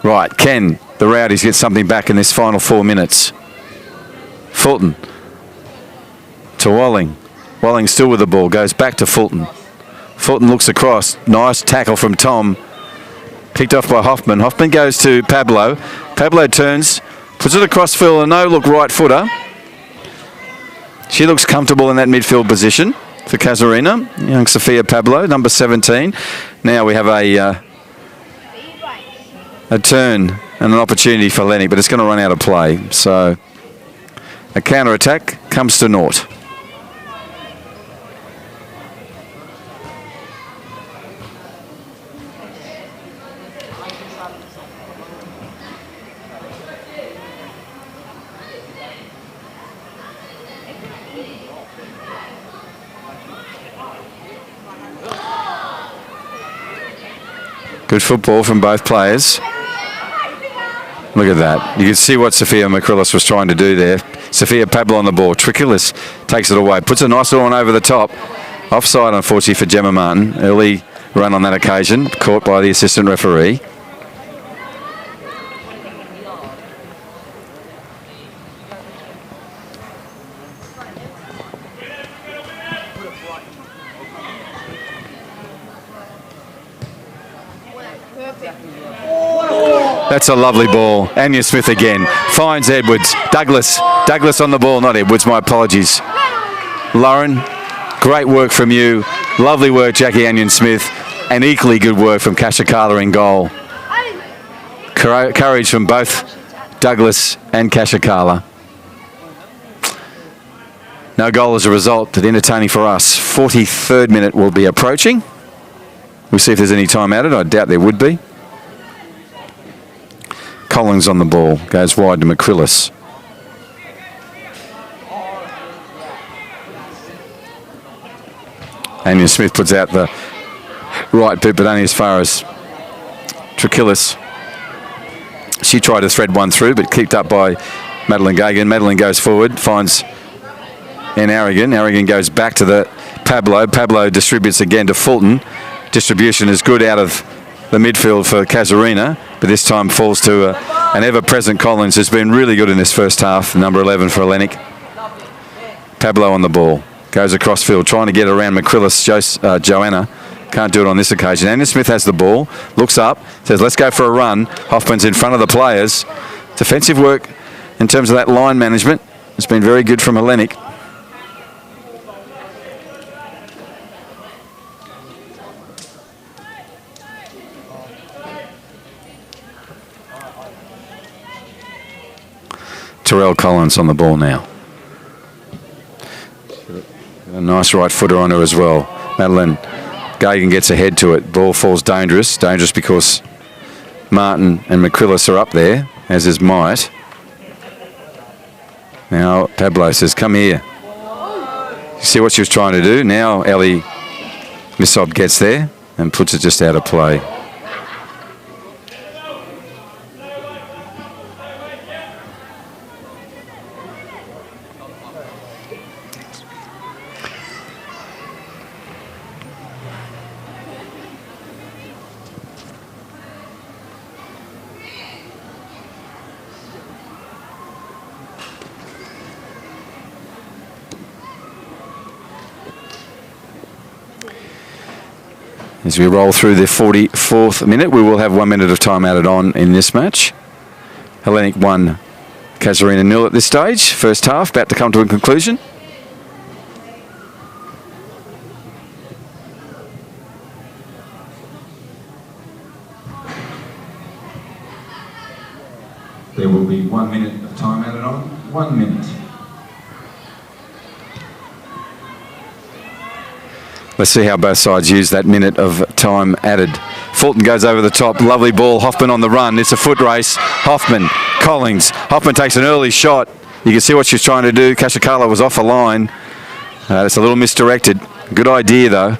Right, can the Rowdies get something back in this final 4 minutes? Fulton to Walling. Walling still with the ball. Goes back to Fulton. Fulton looks across. Nice tackle from Tom. Picked off by Hoffman. Hoffman goes to Pablo. Pablo turns. Puts it across field. A no-look right footer. She looks comfortable in that midfield position for Casuarina. Young Sophia Pablo, number 17. Now we have a turn and an opportunity for Hellenic, but it's going to run out of play. So a counter-attack comes to naught. Good football from both players. Look at that. You can see what Sophia McCrillis was trying to do there. Sophia Pablo on the ball. Trickulis takes it away. Puts a nice one over the top. Offside, unfortunately, for Gemma Martin. Early run on that occasion. Caught by the assistant referee. That's a lovely ball. Anion Smith again. Finds Edwards. Douglas on the ball. Not Edwards, my apologies. Lauren, great work from you. Lovely work, Jackie Anion Smith. And equally good work from Kashakala in goal. Courage from both Douglas and Kashakala. No goal as a result, but entertaining for us. 43rd minute will be approaching. We'll see if there's any time added. I doubt there would be. Collins on the ball, goes wide to McCrillis. Anion Smith puts out the right boot, but only as far as Trickulis. She tried to thread one through, but kicked up by Madeline Gagan. Madeline goes forward, finds Aragon. Aragon goes back to the Pablo. Pablo distributes again to Fulton. Distribution is good out of the midfield for Casuarina, but this time falls to an ever-present Collins, who's been really good in this first half, number 11 for Hellenic. Pablo on the ball. Goes across field, trying to get around McCrillis. Joanna. Can't do it on this occasion. Anna Smith has the ball. Looks up. Says, let's go for a run. Hoffman's in front of the players. Defensive work in terms of that line management. It's been very good from Hellenic. Terrell Collins on the ball now. A nice right footer on her as well. Madeline Gagan gets ahead to it. Ball falls dangerous. Dangerous because Martin and McCrillis are up there, as is Might. Now Pablo says, come here. You see what she was trying to do? Now Ellie Missob gets there and puts it just out of play. As we roll through the 44th minute, we will have 1 minute of time added on in this match. Hellenic 1, Casuarina 0 at this stage. First half about to come to a conclusion. There will be 1 minute of time added on. 1 minute. Let's see how both sides use that minute of time added. Fulton goes over the top. Lovely ball. Hoffman on the run. It's a foot race. Hoffman, Collins. Hoffman takes an early shot. You can see what she's trying to do. Kashikala was off a line. It's a little misdirected. Good idea, though.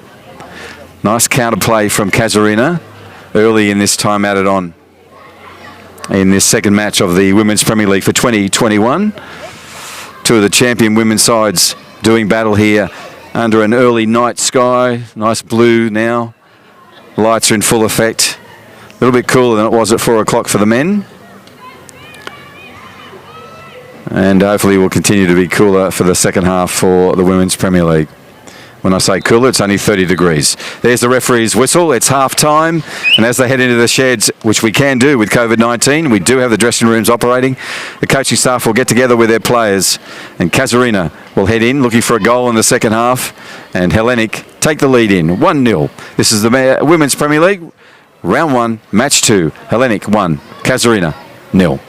Nice counterplay from Casuarina early in this time added on in this second match of the Women's Premier League for 2021. Two of the champion women's sides doing battle here under an early night sky. Nice blue now. Lights are in full effect. A little bit cooler than it was at 4 o'clock for the men. And hopefully will continue to be cooler for the second half for the Women's Premier League. When I say cooler, it's only 30 degrees. There's the referee's whistle. It's half time. And as they head into the sheds, which we can do with COVID-19, we do have the dressing rooms operating. The coaching staff will get together with their players. And Casuarina will head in looking for a goal in the second half. And Hellenic take the lead in 1-0. This is the Women's Premier League. Round 1, match 2. Hellenic 1, Casuarina 0.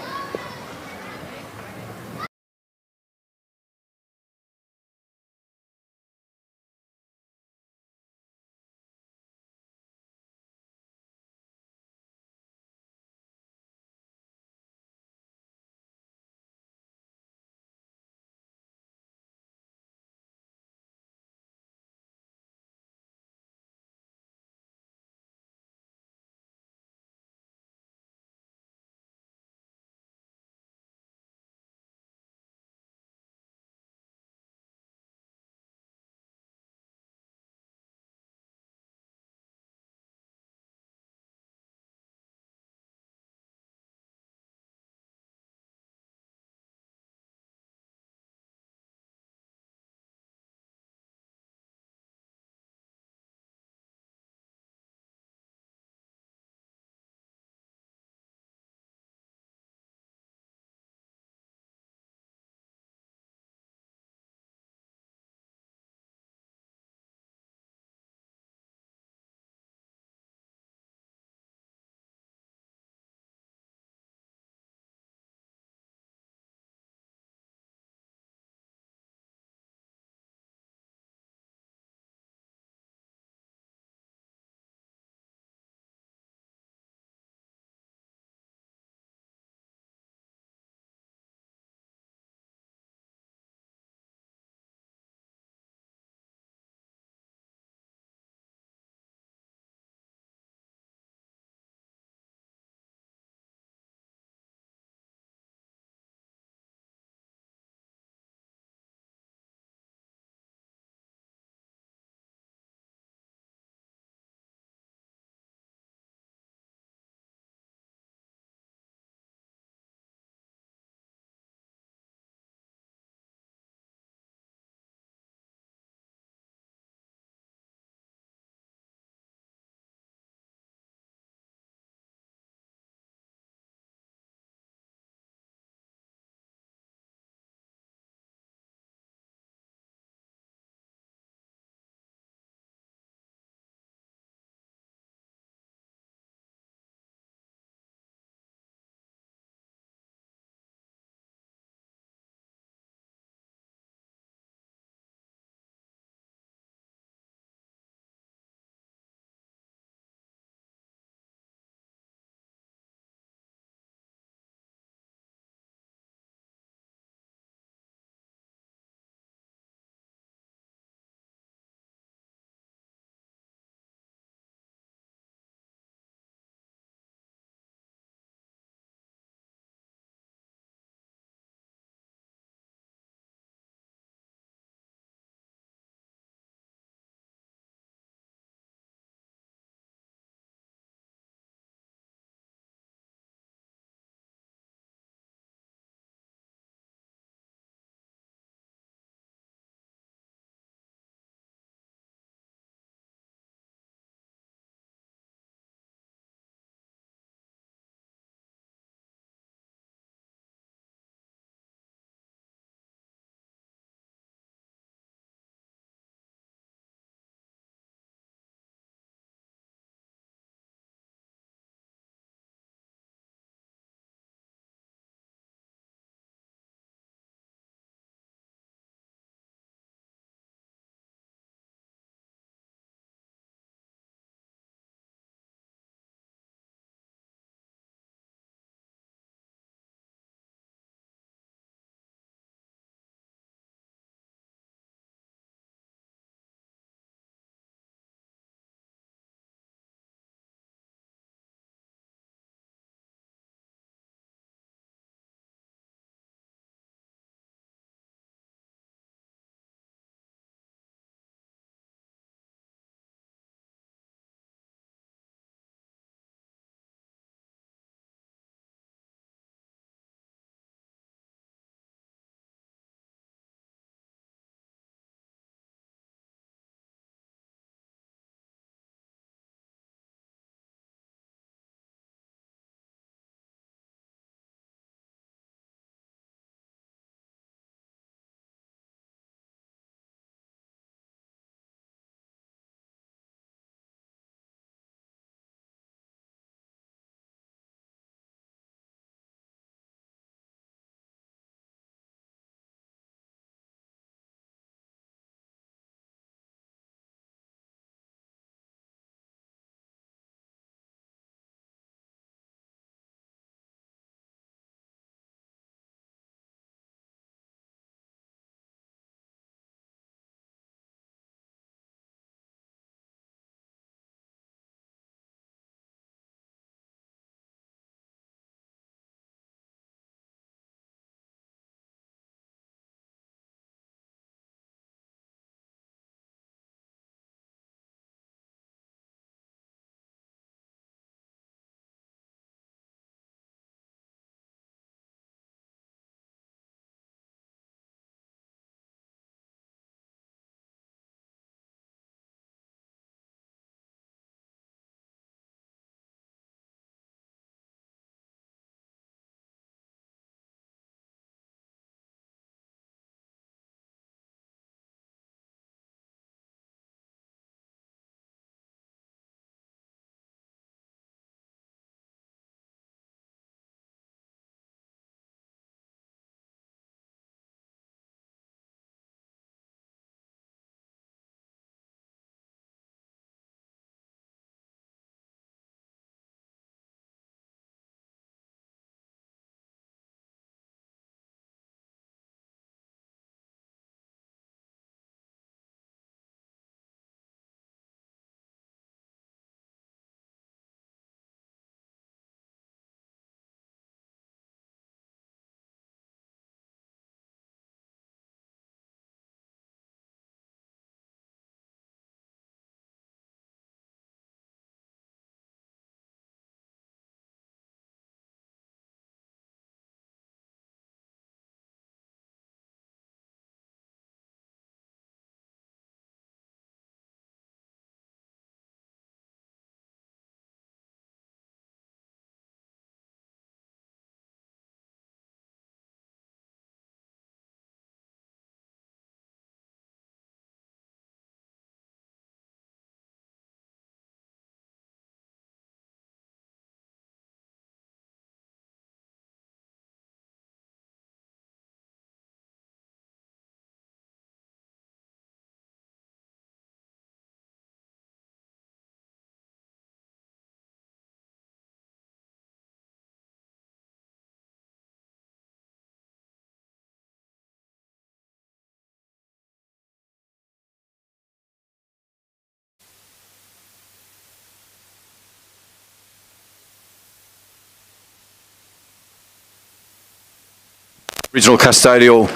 Original custodial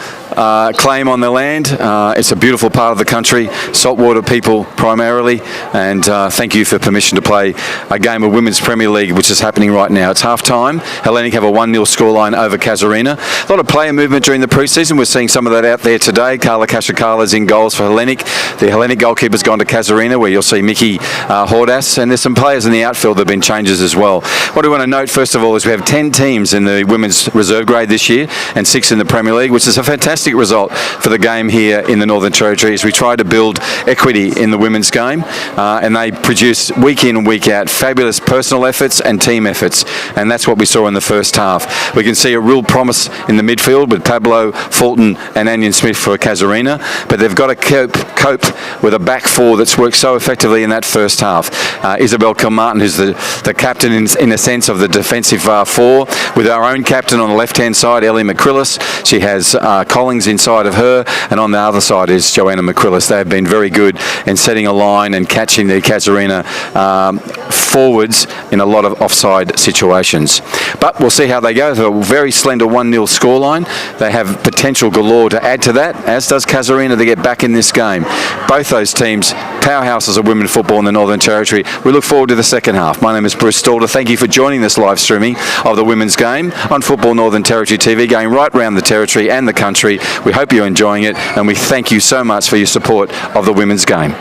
claim on the land. It's a beautiful part of the country, saltwater people primarily, and thank you for permission to play a game of Women's Premier League, which is happening right now. It's half time. Hellenic have a 1-0 scoreline over Casuarina. A lot of player movement during the pre-season. We're seeing some of that out there today. Carla Cashacala's in goals for Hellenic. The Hellenic goalkeeper's gone to Casuarina, where you'll see Mickey Hordas, and there's some players in the outfield that have been changes as well. What we want to note first of all is we have 10 teams in the women's reserve grade this year and 6 in the Premier League, which is a fantastic result for the game here in the Northern Territory as we try to build equity in the women's game, and they produce week in and week out fabulous personal efforts and team efforts, and that's what we saw in the first half. We can see a real promise in the midfield with Pablo, Fulton and Anion Smith for Casuarina, but they've got to cope with a back four that's worked so effectively in that first half. Isabel Kilmartin, who's the captain in a sense of the defensive four, with our own captain on the left-hand side, Ellie McCrillis. She has Collins inside of her, and on the other side is Joanna McCrillis. They have been very good in setting a line and catching the Casuarina forwards in a lot of offside situations. But we'll see how they go. They're a very slender 1-0 scoreline. They have potential galore to add to that, as does Casuarina, to get back in this game. Both those teams, powerhouses of women's football in the Northern Territory. We look forward to the second half. My name is Bruce Stalder. Thank you for joining this live streaming of the women's game on Football Northern Territory TV, going right around the territory and the country. We hope you're enjoying it, and we thank you so much for your support of the women's game.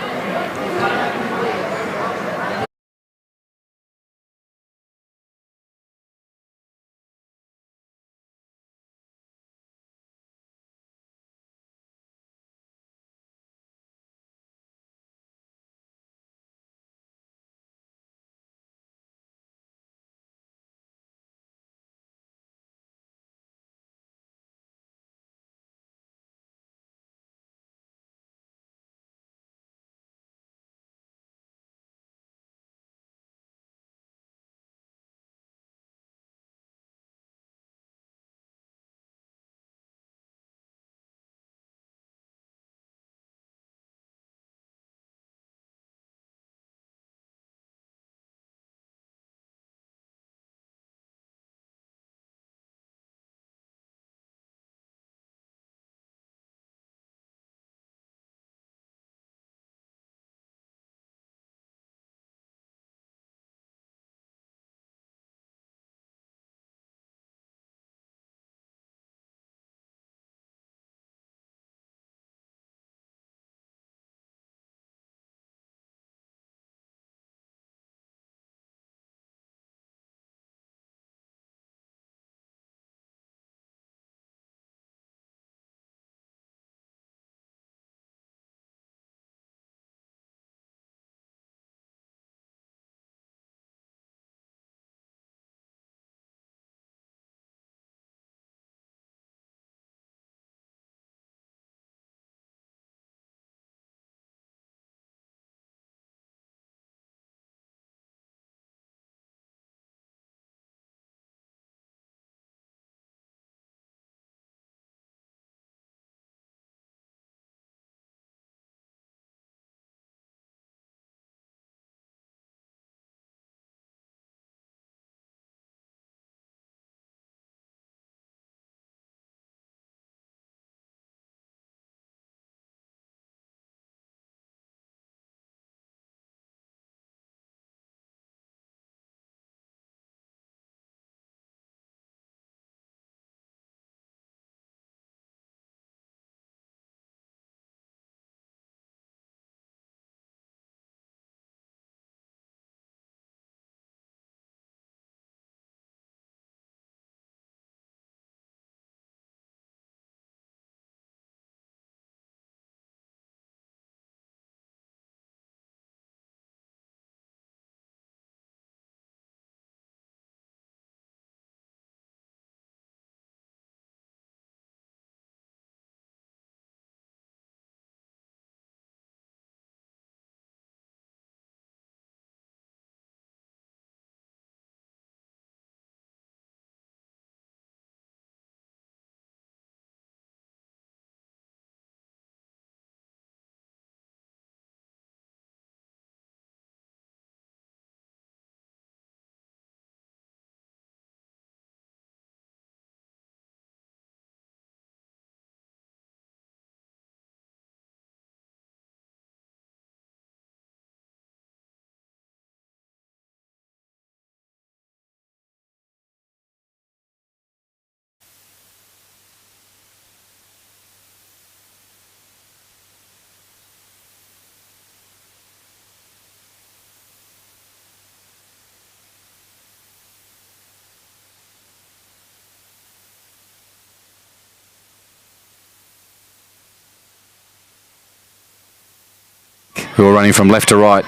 who are running from left to right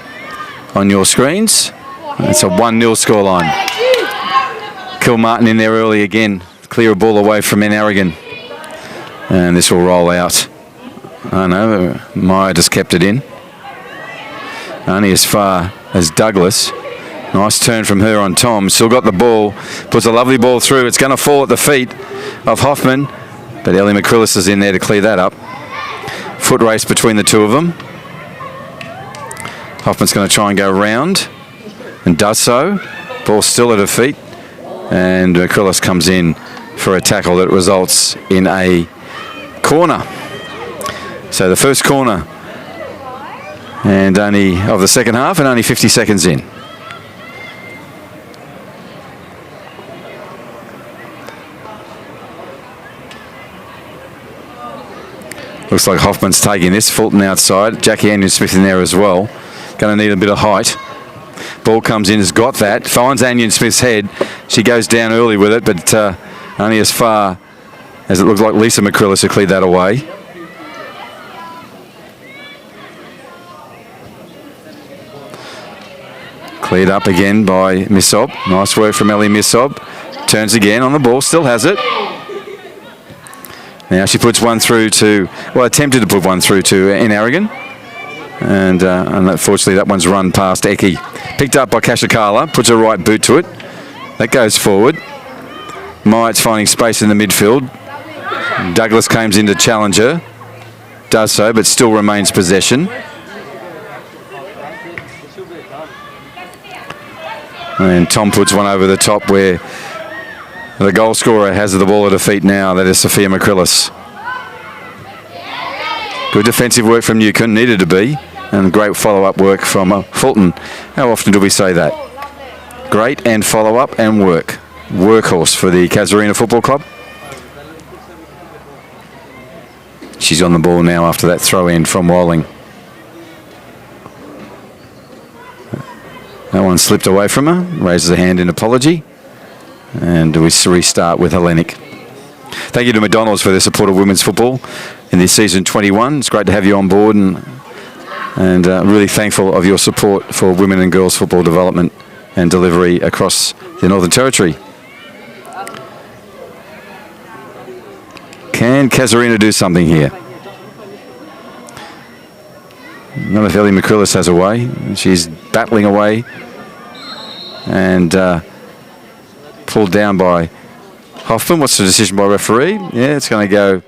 on your screens. It's a 1-0 scoreline. Kilmartin in there early again. Clear a ball away from Enaragan. And this will roll out. Oh no, Meyer just kept it in. Only as far as Douglas. Nice turn from her on Tom. Still got the ball. Puts a lovely ball through. It's going to fall at the feet of Hoffman. But Ellie McCrillis is in there to clear that up. Foot race between the two of them. Hoffman's going to try and go round. And does so. Ball still at her feet. And McCrillis comes in for a tackle that results in a corner. So the first corner and only of the second half and only 50 seconds in. Looks like Hoffman's taking this. Fulton outside. Jackie Anion-Smith in there as well. Going to need a bit of height. Ball comes in, has got that. Finds Anion-Smith's head. She goes down early with it, but only as far as it looks like Lisa McCrillis to clear that away. Cleared up again by Missob. Nice work from Ellie Missob. Turns again on the ball, still has it. Now she puts one through to, well, attempted to put one through to Enaragan. And unfortunately that one's run past Eki. Picked up by Kashakala, puts a right boot to it. That goes forward. Myatt's finding space in the midfield. Douglas comes in to challenge her. Does so, but still remains possession. And Tom puts one over the top where the goal scorer has the ball at her feet now. That is Sophia McCrillis. Good defensive work from Newcombe, needed to be. And great follow-up work from Fulton. How often do we say that? Great and follow-up and work. Workhorse for the Casuarina Football Club. She's on the ball now after that throw-in from Walling. That one slipped away from her. Raises a hand in apology. And we restart with Hellenic. Thank you to McDonald's for their support of women's football in this season 21. It's great to have you on board and really thankful of your support for women and girls football development and delivery across the Northern Territory. Can Casuarina do something here? Not if Ellie McCrillis has a way. She's battling away and pulled down by Hoffman. What's the decision by referee? Yeah, it's going to go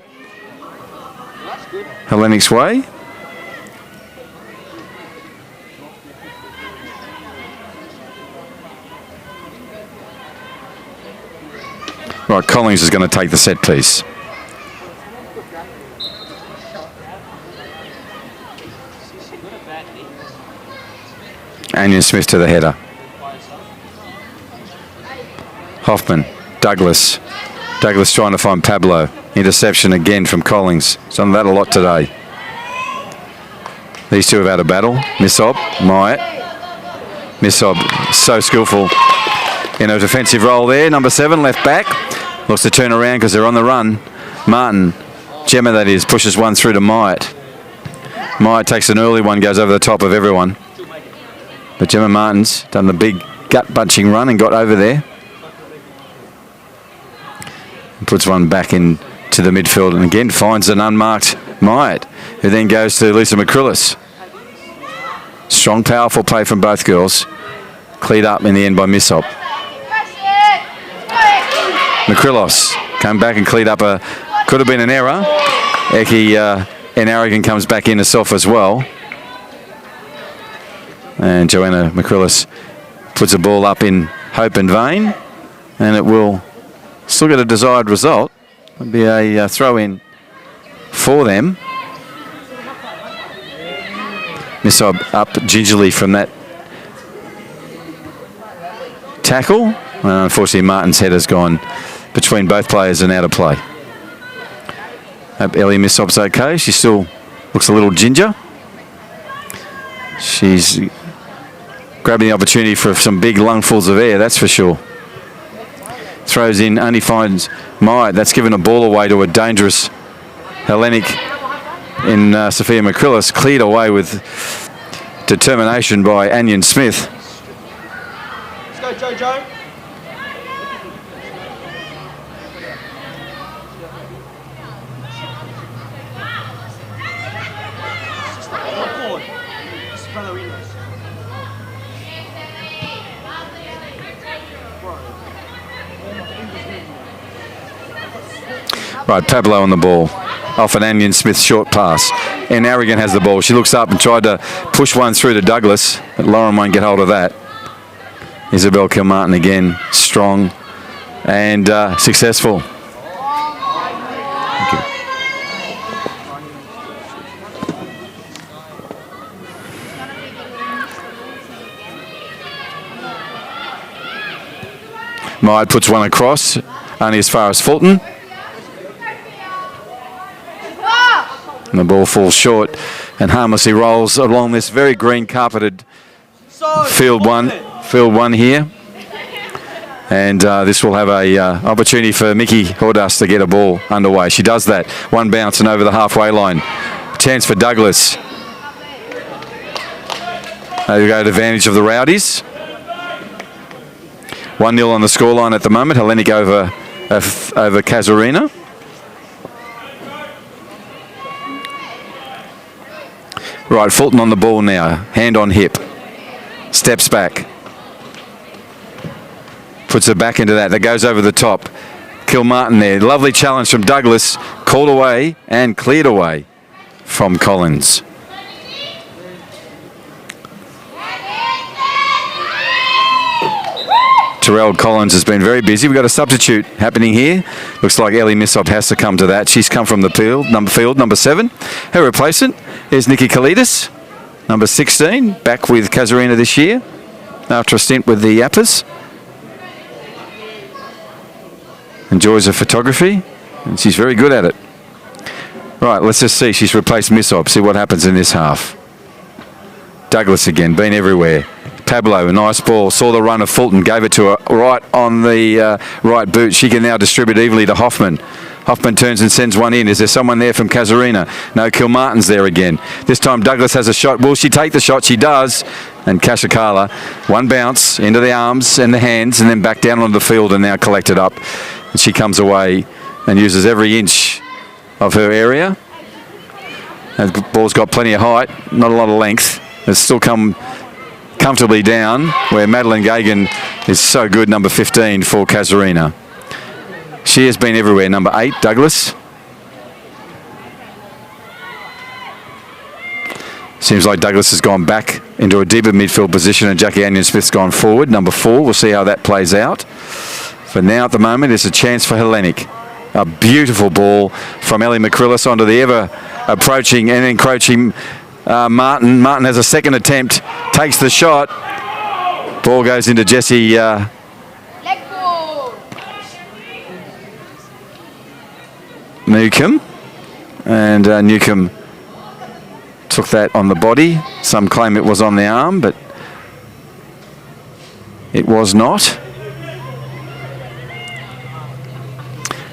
Hellenic's way. Right, Collins is going to take the set piece. Anion-Smith to the header. Hoffman, Douglas. Douglas trying to find Pablo. Interception again from Collins. He's done that a lot today. These two have had a battle. Missob, Myatt. Missob, so skillful in a defensive role there. Number 7, left back. Looks to turn around because they're on the run. Martin, Gemma that is, pushes one through to Myatt. Myatt takes an early one, goes over the top of everyone. But Gemma Martin's done the big gut-bunching run and got over there. Puts one back into the midfield and again finds an unmarked Myatt, who then goes to Lisa McCrillis. Strong, powerful play from both girls. Cleared up in the end by Missob. McCrillis came back and cleared up could have been an error. Eki Enaragan comes back in herself as well. And Joanna McCrillis puts a ball up in hope and vain. And it will still get a desired result. It'll be a throw-in for them. Missob up gingerly from that tackle. Unfortunately, Martin's head has gone between both players and out of play. Ellie Missob's okay. She still looks a little ginger. She's grabbing the opportunity for some big lungfuls of air, that's for sure. Throws in, only finds Myatt. That's given a ball away to a dangerous Hellenic in Sophia McCrillis. Cleared away with determination by Anion Smith. Let's go, Jojo. Oh, boy. It's ballerinas. Right, Pablo on the ball. Off an Anion Smith short pass. And Aragon has the ball. She looks up and tried to push one through to Douglas, but Lauren won't get hold of that. Isabel Kilmartin again, strong and successful. Thank you. Myde puts one across, only as far as Fulton. And the ball falls short and harmlessly rolls along this very green carpeted field one here. And this will have a opportunity for Mickey Hordust to get a ball underway. She does that. One bounce and over the halfway line. Chance for Douglas. They go to advantage of the Rowdies. 1-0 on the scoreline at the moment. Hellenic over Casuarina. Right, Fulton on the ball now. Hand on hip. Steps back. Puts it back into that. That goes over the top. Kilmartin there. Lovely challenge from Douglas. Called away and cleared away from Collins. Terrell Collins has been very busy. We've got a substitute happening here. Looks like Ellie Missop has to come to that. She's come from the field, number 7. Her replacement is Nikki Kalidis, number 16, back with Casuarina this year after a stint with the Yappers. Enjoys her photography, and she's very good at it. Right, let's just see. She's replaced Missop. See what happens in this half. Douglas again, been everywhere. Pablo, a nice ball, saw the run of Fulton, gave it to her right on the right boot. She can now distribute evenly to Hoffman. Hoffman turns and sends one in. Is there someone there from Casuarina? No, Kilmartin's there again. This time Douglas has a shot. Will she take the shot? She does. And Kashakala, one bounce into the arms and the hands and then back down onto the field and now collected up. And she comes away and uses every inch of her area. And the ball's got plenty of height, not a lot of length. It's still come comfortably down where Madeline Gagan is so good, number 15 for Casuarina. She has been everywhere. Number 8, Douglas. Seems like Douglas has gone back into a deeper midfield position and Jackie Anion Smith's gone forward. Number 4, we'll see how that plays out. For now, at the moment, it's a chance for Hellenic. A beautiful ball from Ellie McCrillis onto the ever approaching and encroaching Martin. Martin has a second attempt, takes the shot. Ball goes into Jessie Newcomb. And Newcomb took that on the body. Some claim it was on the arm, but it was not.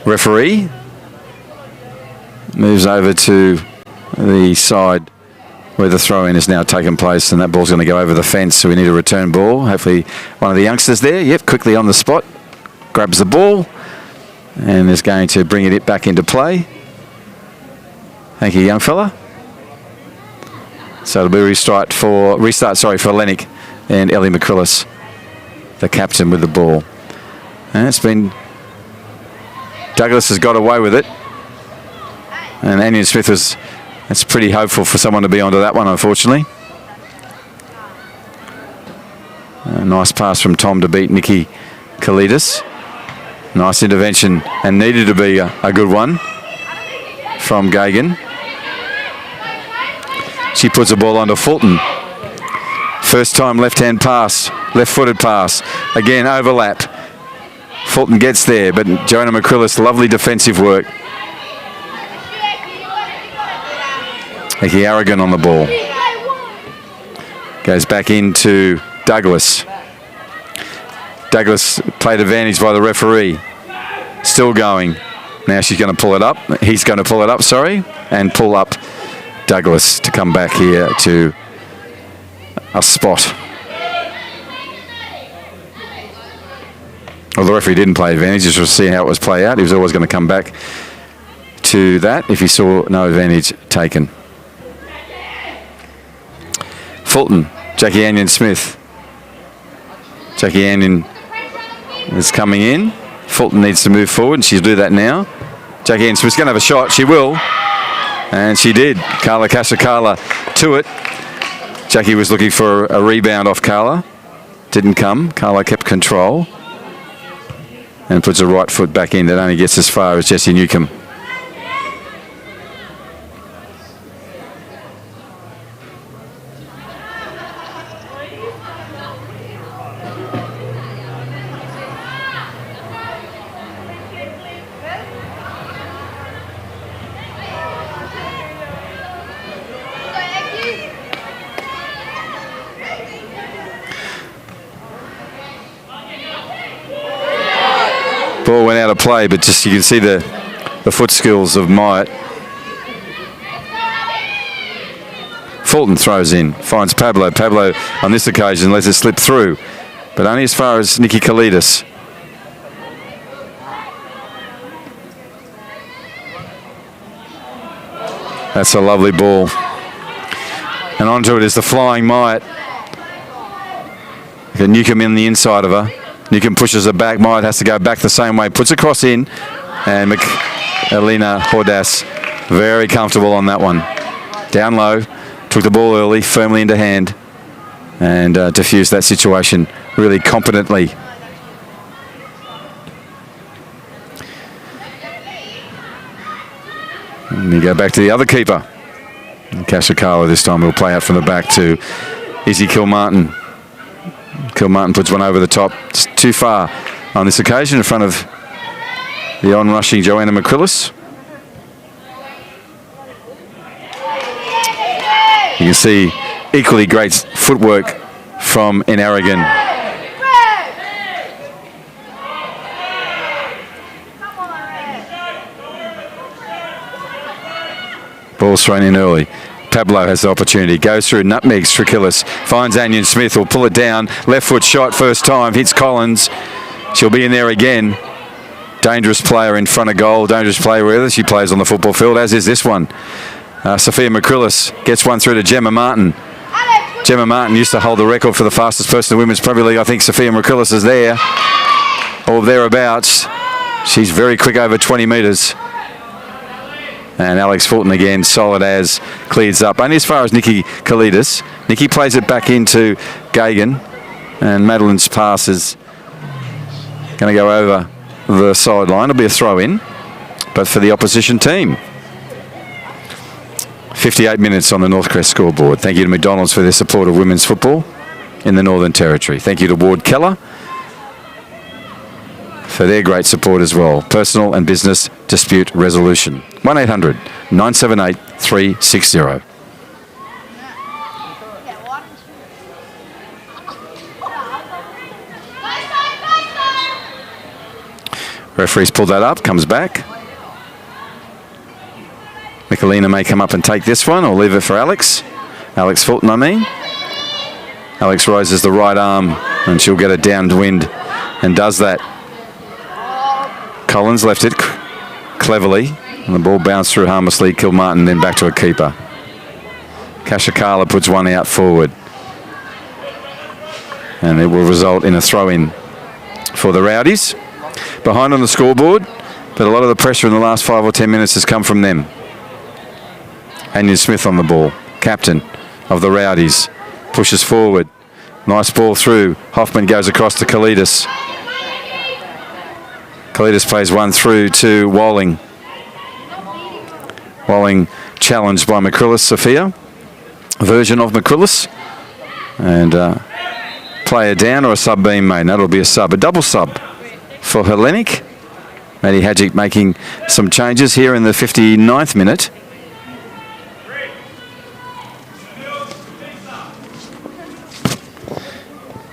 Referee moves over to the side where the throw-in is now taking place, and that ball's going to go over the fence, so we need a return ball. Hopefully one of the youngsters there, yep, quickly on the spot, grabs the ball and is going to bring it back into play. Thank you, young fella. So it'll be restart for Hellenic and Ellie McCrillis, the captain, with the ball. And it's been... Douglas has got away with it. And Anion Smith was... It's pretty hopeful for someone to be onto that one, unfortunately. A nice pass from Tom to beat Nikki Kalidis. Nice intervention, and needed to be a good one from Gagan. She puts the ball onto Fulton. First time left-hand pass, left-footed pass. Again, overlap. Fulton gets there, but Joanna McCrillis, lovely defensive work. Becky Aragon on the ball. Goes back into Douglas. Douglas played advantage by the referee. Still going. Now she's going to pull it up. He's going to pull it up, sorry. And pull up Douglas to come back here to a spot. Well, the referee didn't play advantage, just to see how it was play out. He was always going to come back to that if he saw no advantage taken. Fulton, Jackie Anion-Smith. Jackie Anion is coming in. Fulton needs to move forward, and she'll do that now. Jackie Anion-Smith's going to have a shot. She will. And she did. Carla Casuarina to it. Jackie was looking for a rebound off Carla. Didn't come. Carla kept control. And puts her right foot back in. That only gets as far as Jessie Newcomb. Ball went out of play, but just you can see the foot skills of Myatt. Fulton throws in, finds Pablo. Pablo on this occasion lets it slip through, but only as far as Nikki Kalidas. That's a lovely ball. And onto it is the flying Myatt. Newcomb in the inside of her. Newcomb pushes her back. Myatt has to go back the same way. Puts a cross in. And Elena Hordas very comfortable on that one. Down low. Took the ball early, firmly into hand. And diffused that situation really competently. And we go back to the other keeper. And Casuarina this time will play out from the back to Izzy Kilmartin. Kilmartin puts one over the top. It's too far on this occasion in front of the on-rushing Joanna McCrillis. You can see equally great footwork from Inaragan. Ball's thrown in early. Pablo has the opportunity, goes through, nutmegs Trakillis, finds Anion-Smith, will pull it down, left foot shot, first time, hits Collins. She'll be in there again. Dangerous player in front of goal, dangerous player wherever she plays on the football field, as is this one. Sophia McCrillis gets one through to Gemma Martin. Gemma Martin used to hold the record for the fastest person in the Women's Premier League. I think Sophia McCrillis is there, or thereabouts. She's very quick over 20 metres. And Alex Fulton again, solid as, clears up. Only as far as Nikki Kalidas. Nikki plays it back into Gagan. And Madeline's pass is going to go over the sideline. It'll be a throw-in, but for the opposition team. 58 minutes on the Northcrest scoreboard. Thank you to McDonald's for their support of women's football in the Northern Territory. Thank you to Ward Keller for their great support as well. Personal and business dispute resolution. 1800 978 360. Referee's pulled that up, comes back. Michelina may come up and take this one or leave it for Alex. Alex Fulton, I mean. Alex raises the right arm and she'll get it downwind and does that. Collins left it cleverly and the ball bounced through harmlessly. Kilmartin then back to a keeper. Casuarina puts one out forward. And it will result in a throw-in for the Rowdies. Behind on the scoreboard, but a lot of the pressure in the last 5 or 10 minutes has come from them. Anion-Smith on the ball, captain of the Rowdies, pushes forward. Nice ball through. Hoffman goes across to Kalidas. Kalidas plays one through to Walling. Walling challenged by McCrillis, Sophia. A version of McCrillis. And player down or a sub being made? That'll be a sub. A double sub for Hellenic. Maddie Hadjic making some changes here in the 59th minute.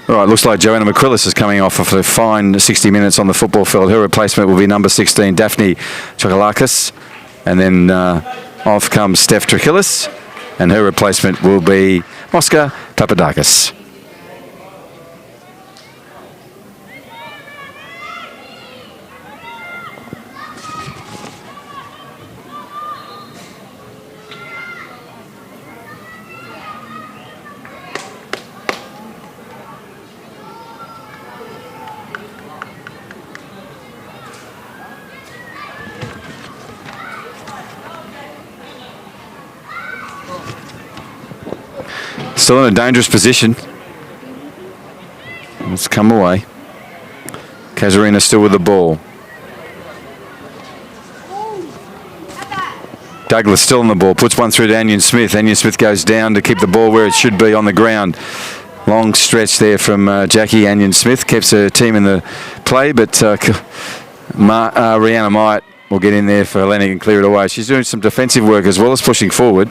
All right, looks like Joanna McCrillis is coming off of a fine 60 minutes on the football field. Her replacement will be number 16, Daphne Chokolakis. And then off comes Steph Trakillis. And her replacement will be Mosca Papadakis. Still in a dangerous position. It's come away. Casuarina still with the ball. Douglas still on the ball. Puts one through to Anion Smith. Anion Smith goes down to keep the ball where it should be on the ground. Long stretch there from Jackie Anion Smith. Keeps her team in the play, but Rihanna Myatt will get in there for Hellenic and clear it away. She's doing some defensive work as well as pushing forward.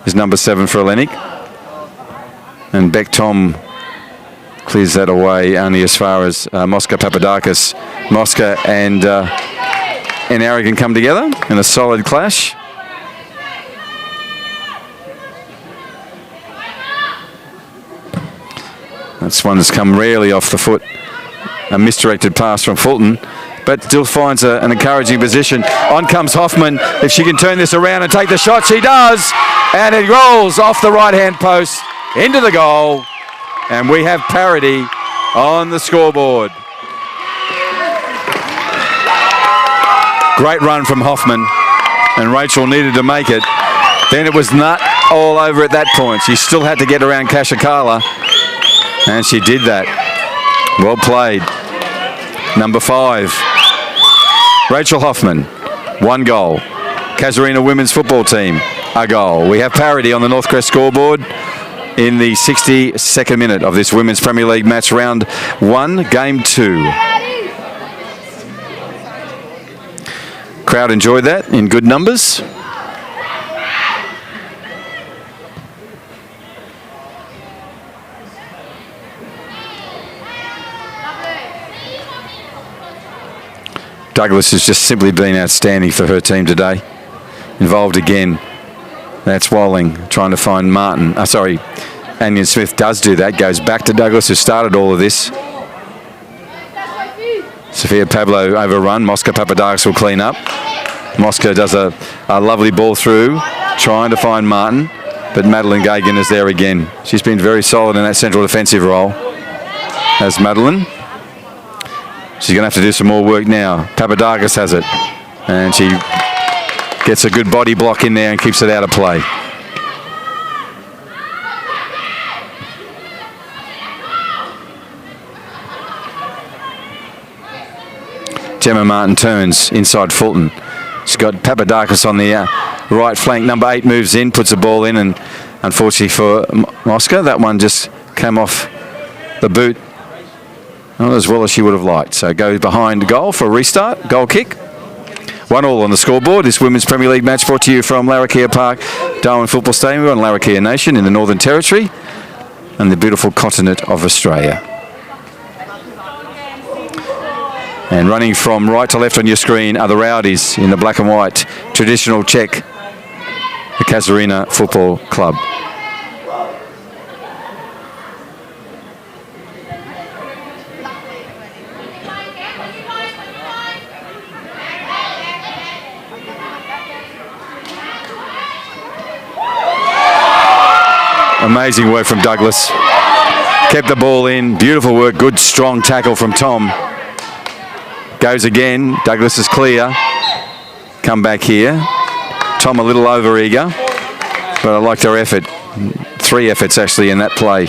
Is number 7 for Hellenic. And Beck Tom clears that away only as far as Mosca Papadakis. Mosca and Ari can come together in a solid clash. That's one that's come rarely off the foot. A misdirected pass from Fulton, but still finds an encouraging position. On comes Hoffman. If she can turn this around and take the shot, she does. And it rolls off the right-hand post into the goal. And we have parity on the scoreboard. Great run from Hoffman. And Rachel needed to make it. Then it was nut all over at that point. She still had to get around Kashakala. And she did that. Well played. Number 5. Rachel Hoffman. 1 goal. Casuarina women's football team. A goal. We have parity on the Northcrest scoreboard in the 62nd minute of this Women's Premier League match, round 1, game 2. Crowd enjoyed that in good numbers. Douglas has just simply been outstanding for her team today. Involved again. That's Walling trying to find Martin. Anion Smith does do that. Goes back to Douglas, who started all of this. Sophia Pablo overrun. Mosca Papadakis will clean up. Mosca does a lovely ball through, trying to find Martin. But Madeline Gagan is there again. She's been very solid in that central defensive role. As Madeline. She's going to have to do some more work now. Papadakis has it. And she gets a good body block in there and keeps it out of play. Gemma Martin turns inside Fulton. She's got Papadakis on the right flank. Number 8 moves in, puts the ball in, and unfortunately for Mosca, that one just came off the boot not as well as she would have liked. So goes behind goal for a restart, goal kick. 1-1 on the scoreboard. This Women's Premier League match brought to you from Larrakia Park, Darwin Football Stadium on Larrakia Nation in the Northern Territory and the beautiful continent of Australia. And running from right to left on your screen are the Rowdies in the black and white, traditional Czech, the Casuarina Football Club. Amazing work from Douglas. Kept the ball in. Beautiful work. Good, strong tackle from Tom. Goes again. Douglas is clear. Come back here. Tom a little over-eager, but I liked her effort. 3 efforts, actually, in that play.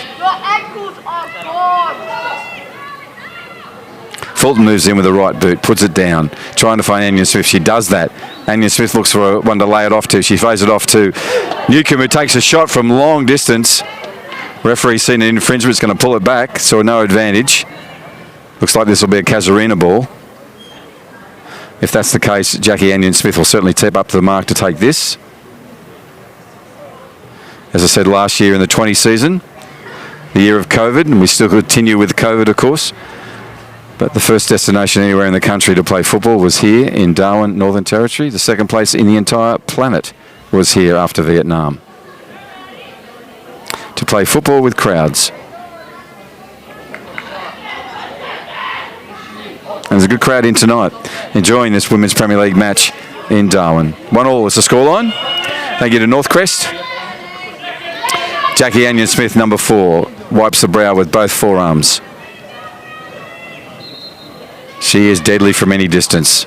Fulton moves in with the right boot, puts it down, trying to find Anion Smith. She does that. Anion Smith looks for one to lay it off to. She throws it off to Newcomb, who takes a shot from long distance. Referee's seen an infringement, it's going to pull it back, so no advantage. Looks like this will be a Casuarina ball. If that's the case, Jackie Anion Smith will certainly tip up to the mark to take this. As I said last year in the 20 season, the year of COVID, and we still continue with COVID, of course. But the first destination anywhere in the country to play football was here in Darwin, Northern Territory. The second place in the entire planet was here after Vietnam. to play football with crowds. And there's a good crowd in tonight, enjoying this Women's Premier League match in Darwin. 1-1 is the scoreline. Thank you to Northcrest. Jackie Anion-Smith, number 4, wipes the brow with both forearms. She is deadly from any distance.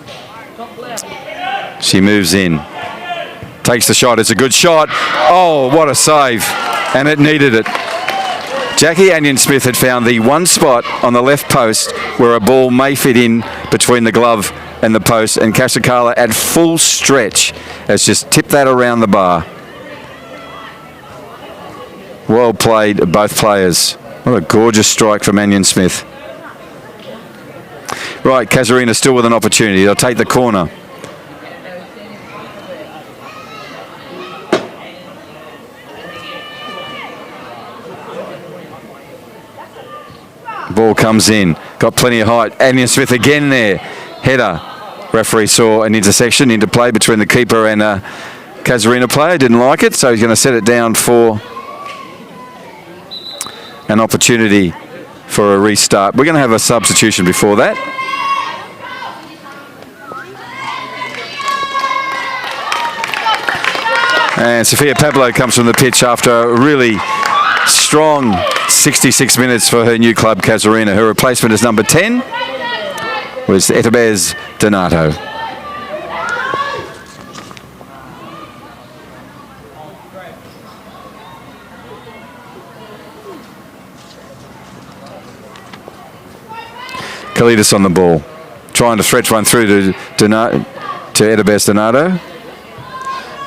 She moves in. Takes the shot. It's a good shot. Oh, what a save. And it needed it. Jackie Anion-Smith had found the one spot on the left post where a ball may fit in between the glove and the post, and Casuarina at full stretch has just tipped that around the bar. Well played, both players. What a gorgeous strike from Anion-Smith. Right, Casuarina still with an opportunity. They'll take the corner. Ball comes in. Got plenty of height. Anion-Smith again there. Header. Referee saw an intersection into play between the keeper and a Casuarina player. Didn't like it, so he's going to set it down for an opportunity for a restart. We're going to have a substitution before that. And Sophia Pablo comes from the pitch after a really strong 66 minutes for her new club, Casuarina. Her replacement is number 10, was Etabez Donato. Kalidas on the ball, trying to stretch one through to Etabez Donato.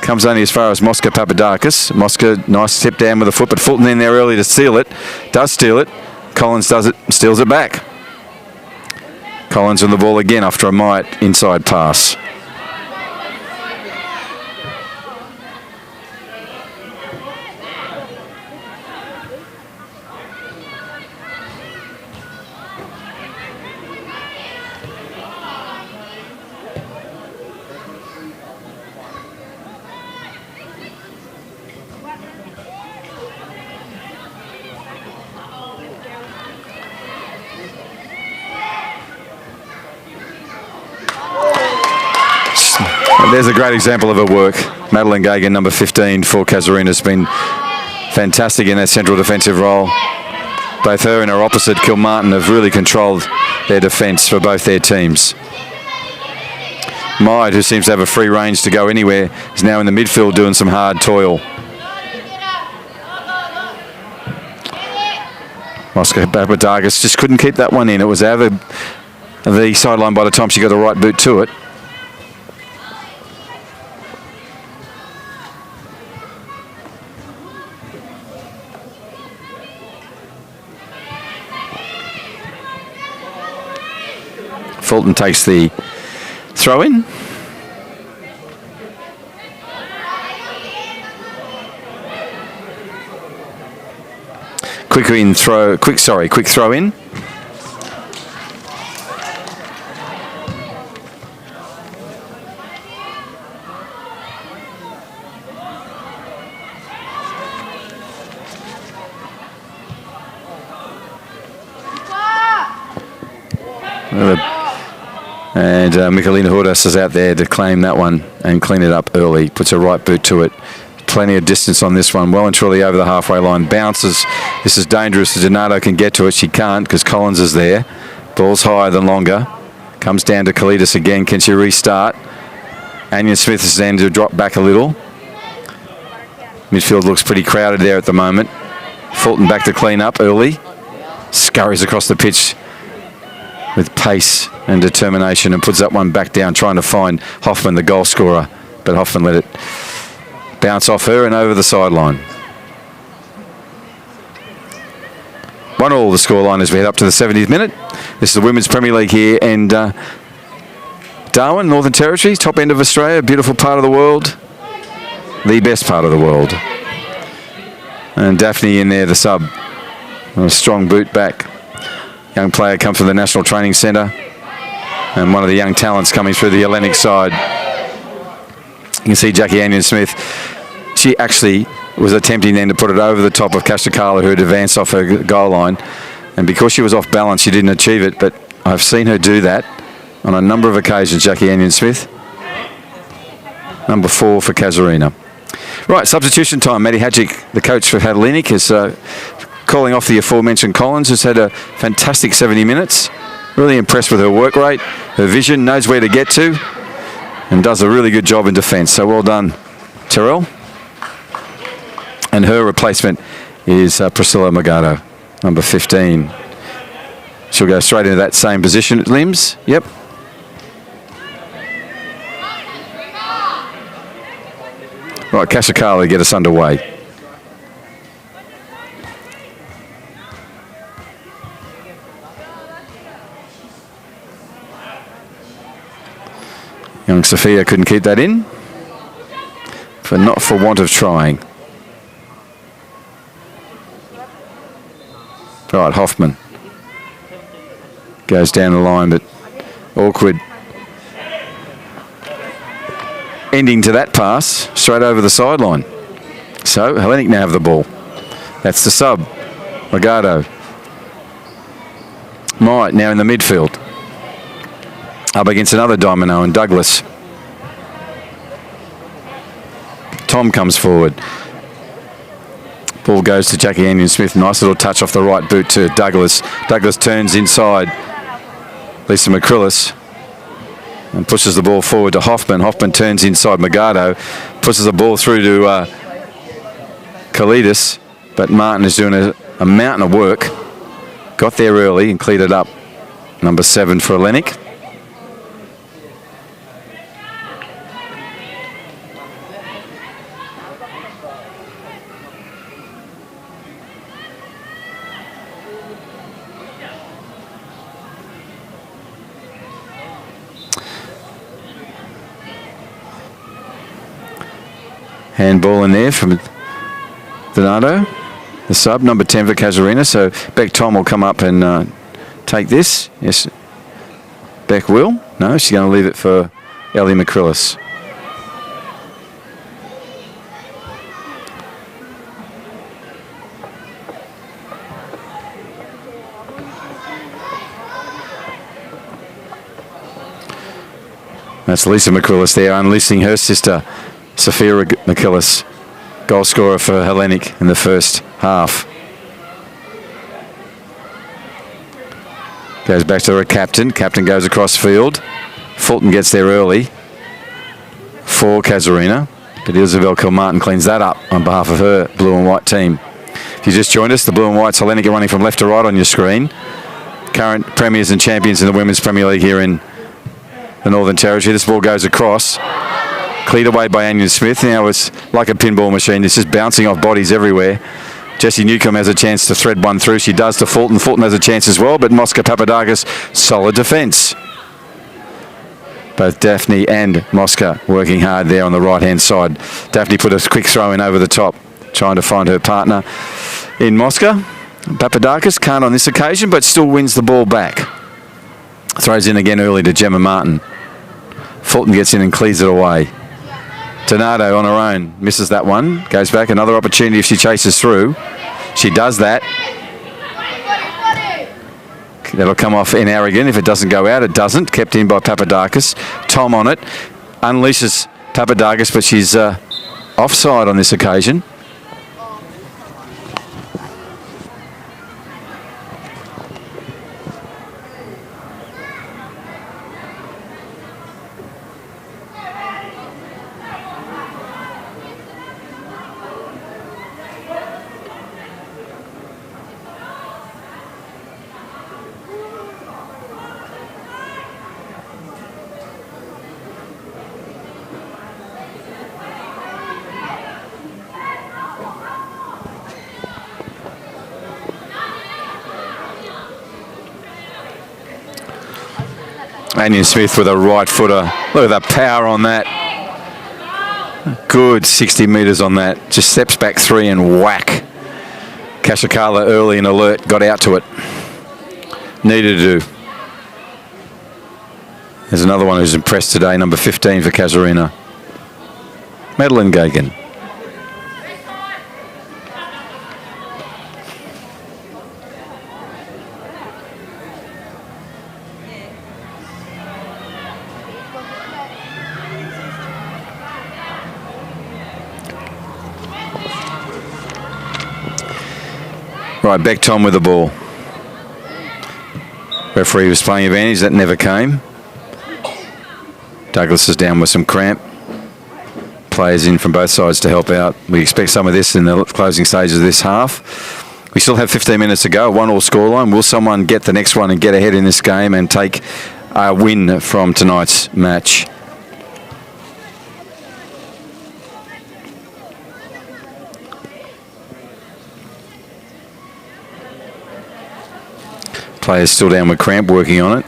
Comes only as far as Mosca Papadakis. Mosca, nice step down with the foot, but Fulton in there early to steal it. Does steal it. Collins does it, steals it back. Collins on the ball again after a might inside pass. There's a great example of her work. Madeline Gagan, number 15 for Casuarina, has been fantastic in that central defensive role. Both her and her opposite, Kilmartin, have really controlled their defence for both their teams. Myde, who seems to have a free range to go anywhere, is now in the midfield doing some hard toil. Mosca Papadakis just couldn't keep that one in. It was out of the sideline by the time she got the right boot to it. Fulton takes the throw in. Quick throw in. And Michalina Hordas is out there to claim that one and clean it up early. Puts her right boot to it. Plenty of distance on this one. Well and truly over the halfway line. Bounces. This is dangerous. Donato can get to it. She can't because Collins is there. Ball's higher than longer. Comes down to Kalidas again. Can she restart? Anion-Smith is then to drop back a little. Midfield looks pretty crowded there at the moment. Fulton back to clean up early. Scurries across the pitch with pace and determination and puts that one back down, trying to find Hoffman, the goal scorer. But Hoffman let it bounce off her and over the sideline. 1-1 the scoreline as we head up to the 70th minute. This is the Women's Premier League here, and Darwin, Northern Territory, top end of Australia, beautiful part of the world, the best part of the world. And Daphne in there, the sub, a strong boot back. Young player comes from the National Training Centre, and one of the young talents coming through the Hellenic side. You can see Jackie Anion-Smith. She actually was attempting then to put it over the top of Casuarina, who had advanced off her goal line. And because she was off balance, she didn't achieve it. But I've seen her do that on a number of occasions, Jackie Anion-Smith. Number 4 for Casuarina. Right, substitution time. Maddie Hadjic, the coach for Hellenic, is calling off the aforementioned Collins, who's had a fantastic 70 minutes. Really impressed with her work rate, her vision, knows where to get to, and does a really good job in defence. So well done, Terrell. And her replacement is Priscilla Magado, number 15. She'll go straight into that same position at Limbs. Yep. Right, Casuarina get us underway. Young Sophia couldn't keep that in, but not for want of trying. Right, Hoffman goes down the line, but awkward ending to that pass, straight over the sideline. So Hellenic now have the ball. That's the sub, Magado. Might now in the midfield. Up against another Domino and Douglas. Tom comes forward. Ball goes to Jackie Anion-Smith. Nice little touch off the right boot to Douglas. Douglas turns inside. Lisa McCrillis and pushes the ball forward to Hoffman. Hoffman turns inside Magado. Pushes the ball through to Kalidas. But Martin is doing a mountain of work. Got there early and cleared it up. Number 7 for Hellenic. Handball in there from Donato, the sub, number 10 for Casuarina. So Beck Tom will come up and take this. Yes, Beck will. No, she's going to leave it for Ellie McCrillis. That's Lisa McCrillis there, unleashing her sister, Sophia McCillis, goal scorer for Hellenic in the first half. Goes back to her captain. Captain goes across field. Fulton gets there early for Casuarina. But Isabel Kilmartin cleans that up on behalf of her blue and white team. If you just joined us, the blue and whites Hellenic are running from left to right on your screen. Current premiers and champions in the Women's Premier League here in the Northern Territory. This ball goes across. Cleared away by Anion-Smith. Now it's like a pinball machine. It's just bouncing off bodies everywhere. Jessie Newcomb has a chance to thread one through. She does to Fulton. Fulton has a chance as well, but Mosca Papadakis, solid defence. Both Daphne and Mosca working hard there on the right-hand side. Daphne put a quick throw in over the top, trying to find her partner in Mosca. Papadakis can't on this occasion, but still wins the ball back. Throws in again early to Gemma Martin. Fulton gets in and clears it away. Donato on her own, misses that one, goes back, another opportunity if she chases through. She does that. That'll come off in Aragon. If it doesn't go out, it doesn't. Kept in by Papadakis. Tom on it, unleashes Papadakis, but she's offside on this occasion. Anion-Smith with a right footer. Look at the power on that. Good 60 metres on that. Just steps back 3 and whack. Casuarina early and alert, got out to it. Needed to do. There's another one who's impressed today, number 15 for Casuarina. Madeline Gagan. Right, back Tom with the ball. Referee was playing advantage. That never came. Douglas is down with some cramp. Players in from both sides to help out. We expect some of this in the closing stages of this half. We still have 15 minutes to go. 1-1 scoreline. Will someone get the next one and get ahead in this game and take a win from tonight's match? Players still down with cramp, working on it.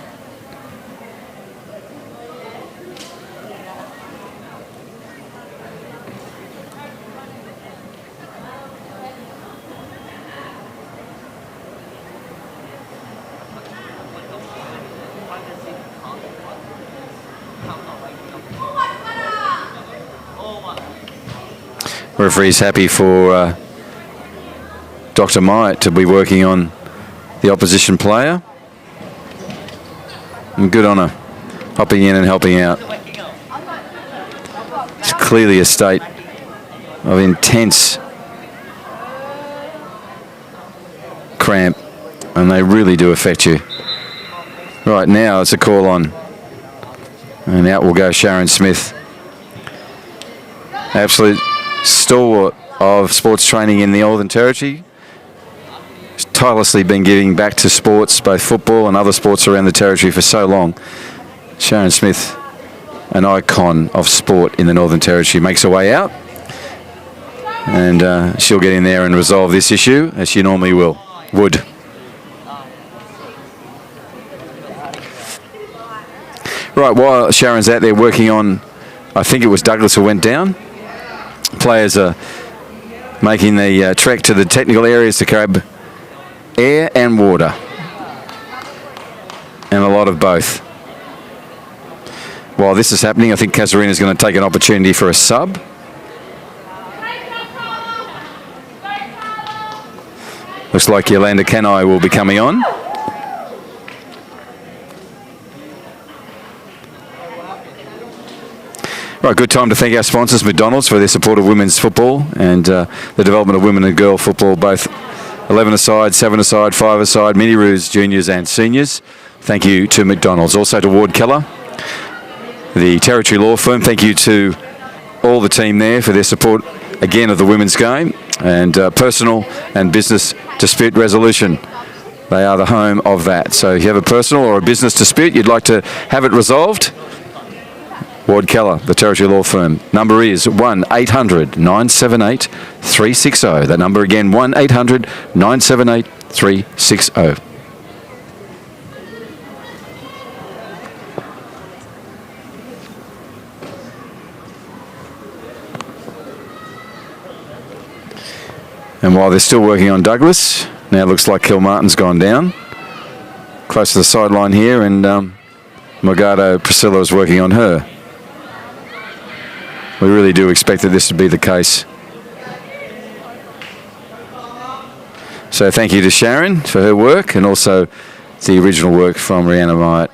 Referee's happy for Dr. Myatt to be working on the opposition player. And good on her, hopping in and helping out. It's clearly a state of intense cramp, and they really do affect you. Right now it's a call on, and out will go Sharon Smith. Absolute stalwart of sports training in the Northern Territory. She's tirelessly been giving back to sports, both football and other sports around the Territory for so long. Sharon Smith, an icon of sport in the Northern Territory, makes her way out, and she'll get in there and resolve this issue as she normally would. Right, while Sharon's out there working on, I think it was Douglas who went down. Players are making the trek to the technical areas to grab air and water, and a lot of both. While this is happening, I think Casuarina is going to take an opportunity for a sub. Looks like Yolanda Kenai will be coming on. Right, good time to thank our sponsors, McDonald's, for their support of women's football and the development of women and girl football, both 11-a-side, 7-a-side, 5-a-side, mini-roos, juniors and seniors. Thank you to McDonald's. Also to Ward Keller, the Territory Law Firm. Thank you to all the team there for their support, again, of the women's game, and personal and business dispute resolution. They are the home of that. So if you have a personal or a business dispute you'd like to have it resolved, Ward Keller, the Territory Law Firm. Number is 1-800-978-360. That number again, 1-800-978-360. And while they're still working on Douglas, now it looks like Kilmartin's gone down. Close to the sideline here, and Morgado Priscilla is working on her. We really do expect that this to be the case. So thank you to Sharon for her work, and also the original work from Rihanna Myatt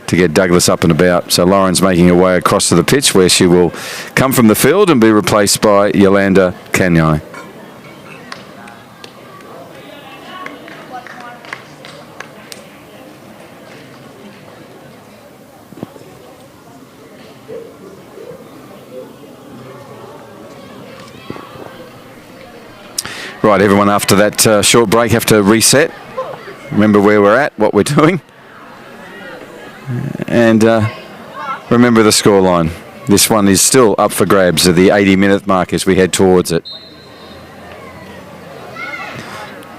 to get Douglas up and about. So Lauren's making her way across to the pitch, where she will come from the field and be replaced by Yolanda Kenai. Right, everyone after that short break have to reset. Remember where we're at, what we're doing. And remember the scoreline. This one is still up for grabs at the 80-minute mark as we head towards it.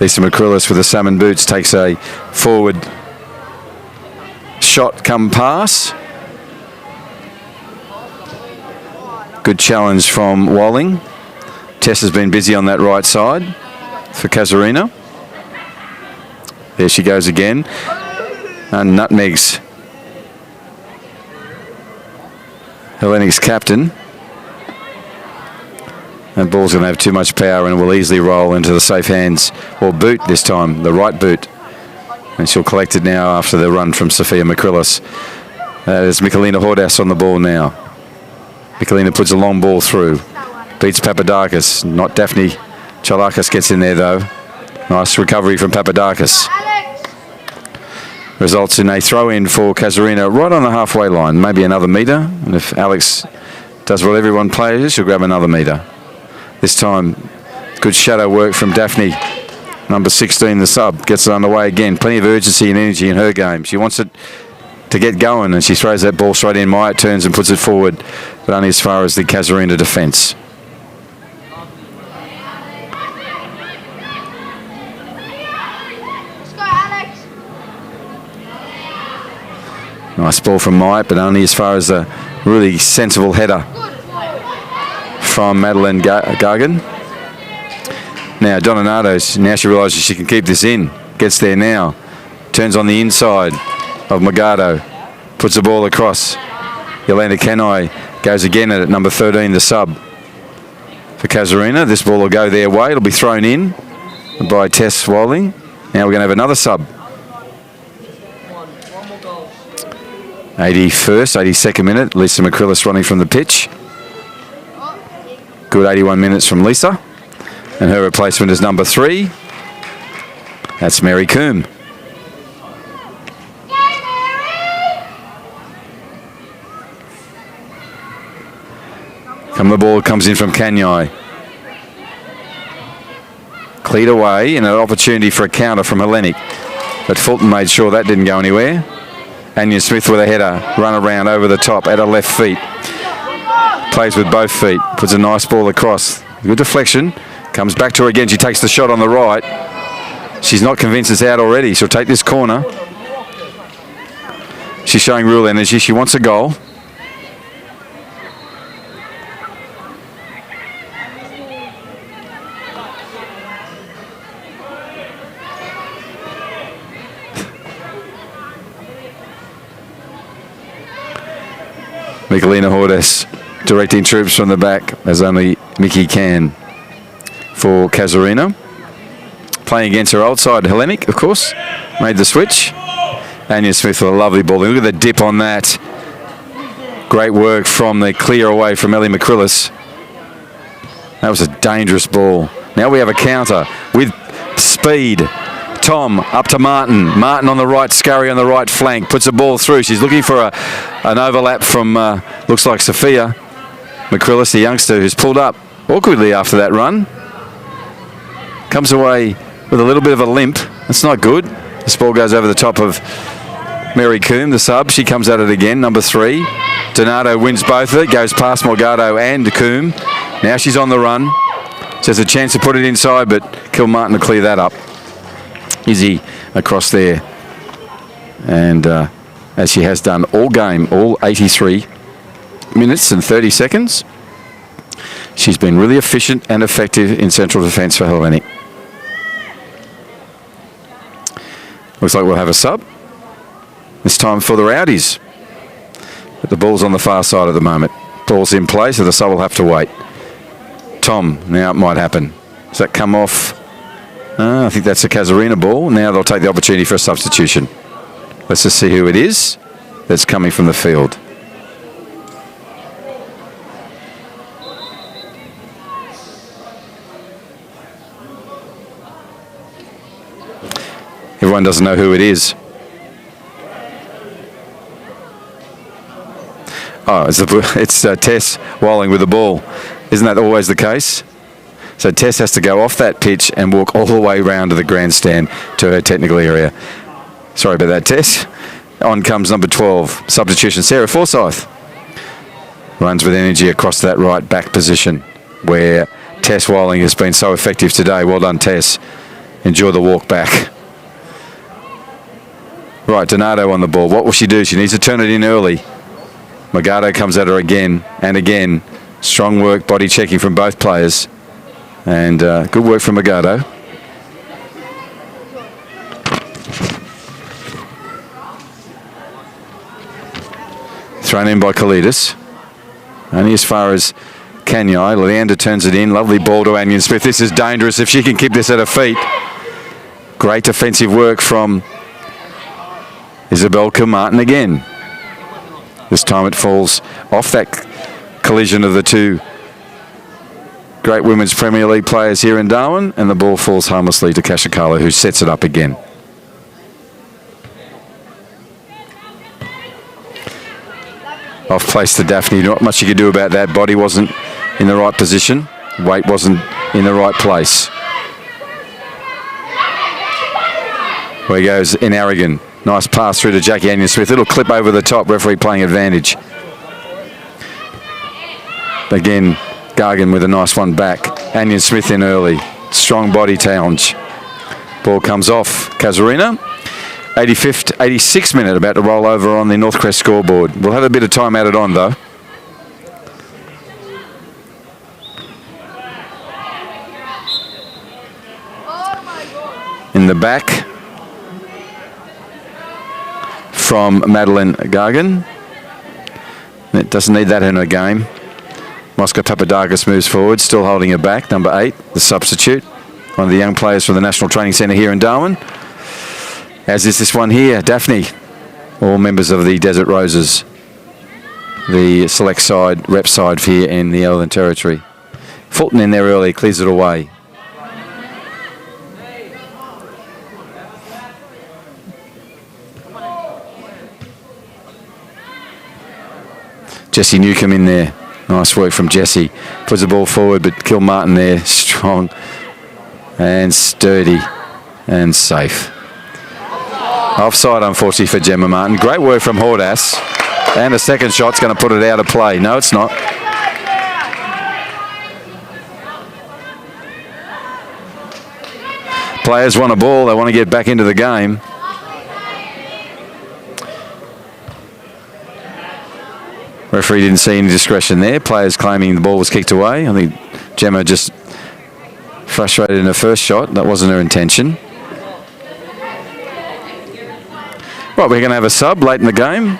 Lisa McCrillis with the salmon boots takes a forward shot come pass. Good challenge from Walling. Tess has been busy on that right side for Casuarina. There she goes again. And nutmegs Hellenic's captain. That ball's going to have too much power and will easily roll into the safe hands, or boot this time, the right boot. And she'll collect it now after the run from Sophia McCrillis. There's Michalina Hordas on the ball now. Michalina puts a long ball through. Beats Papadakis. Not Daphne Chalakis gets in there though. Nice recovery from Papadakis. Results in a throw-in for Casuarina right on the halfway line. Maybe another metre. And if Alex does what everyone plays, she'll grab another metre. This time, good shadow work from Daphne. Number 16, the sub, gets it underway again. Plenty of urgency and energy in her game. She wants it to get going, and she throws that ball straight in. Myatt turns and puts it forward, but only as far as the Casuarina defence. Nice ball from Myatt, but only as far as a really sensible header from Madeline Gargan. Now Dononato's, now she realises she can keep this in. Gets there now. Turns on the inside of Magado. Puts the ball across. Yolanda Kenai goes again at it, number 13, the sub. For Casuarina, this ball will go their way. It'll be thrown in by Tess Walling. Now we're going to have another sub. 81st, 82nd minute. Lisa McCrillis running from the pitch. Good 81 minutes from Lisa. And her replacement is number 3. That's Mary Coombe. The ball comes in from Kanyai. Cleared away and an opportunity for a counter from Hellenic. But Fulton made sure that didn't go anywhere. Anya Smith with a header, run around over the top at her left feet. Plays with both feet, puts a nice ball across. Good deflection, comes back to her again. She takes the shot on the right. She's not convinced it's out already. She'll take this corner. She's showing real energy. She wants a goal. Michelina Hordes directing troops from the back, as only Mickey can, for Casuarina. Playing against her old side, Hellenic, of course. Made the switch. Anya Smith with a lovely ball. Look at the dip on that. Great work from the clear away from Ellie McCrillis. That was a dangerous ball. Now we have a counter with speed. Tom up to Martin. Martin on the right, scurry on the right flank. Puts a ball through. She's looking for an overlap from, looks like Sophia McCrillis, the youngster, who's pulled up awkwardly after that run. Comes away with a little bit of a limp. That's not good. This ball goes over the top of Mary Coombe, the sub. She comes at it again, number 3. Donato wins both of it, goes past Morgado and Coombe. Now she's on the run. She has a chance to put it inside, but Kilmartin to clear that up. Izzy across there. And as she has done all game, all 83 minutes and 30 seconds, she's been really efficient and effective in central defence for Hellenic. Looks like we'll have a sub. This time for the Rowdies. But the ball's on the far side at the moment. Ball's in place, so the sub will have to wait. Tom, now it might happen. Does that come off? I think that's a Casuarina ball. Now they'll take the opportunity for a substitution. Let's just see who it is that's coming from the field. Everyone doesn't know who it is. Oh, it's Tess Walling with the ball. Isn't that always the case? So Tess has to go off that pitch and walk all the way round to the grandstand to her technical area. Sorry about that, Tess. On comes number 12, substitution, Sarah Forsyth. Runs with energy across that right back position where Tess Walling has been so effective today. Well done, Tess. Enjoy the walk back. Right, Donato on the ball. What will she do? She needs to turn it in early. Morgado comes at her again and again. Strong work, body checking from both players. And good work from Morgado. Thrown in by Kalidis. Only as far as Kanyai. Leander turns it in. Lovely ball to Anya Smith. This is dangerous if she can keep this at her feet. Great defensive work from Isabel Kilmartin again. This time it falls off that collision of the two Great Women's Premier League players here in Darwin, and the ball falls harmlessly to Casuarina, who sets it up again. Off place to Daphne. Not much you could do about that. Body wasn't in the right position. Weight wasn't in the right place. Where he goes in Aragon. Nice pass through to Jackie Anion-Smith. Little clip over the top. Referee playing advantage. Again, Gargan with a nice one back. Anion-Smith in early. Strong body challenge. Ball comes off. Casuarina. 85th, 86th minute, about to roll over on the Northcrest scoreboard. We'll have a bit of time added on, though. In the back from Madeline Gargan. It doesn't need that in her game. Mosca Papadakis moves forward, still holding her back. Number 8, the substitute. One of the young players from the National Training Centre here in Darwin. As is this one here, Daphne. All members of the Desert Roses. The select side, rep side here in the Northern Territory. Fulton in there early, clears it away. Jessie Newcomb in there. Nice work from Jessie. Puts the ball forward, but Kilmartin there, strong and sturdy and safe. Offside, unfortunately, for Gemma Martin. Great work from Hordas. And a second shot's going to put it out of play. No, it's not. Players want a ball. They want to get back into the game. Referee didn't see any discretion there. Players claiming the ball was kicked away. I think Gemma just frustrated in her first shot. That wasn't her intention. Right, we're going to have a sub late in the game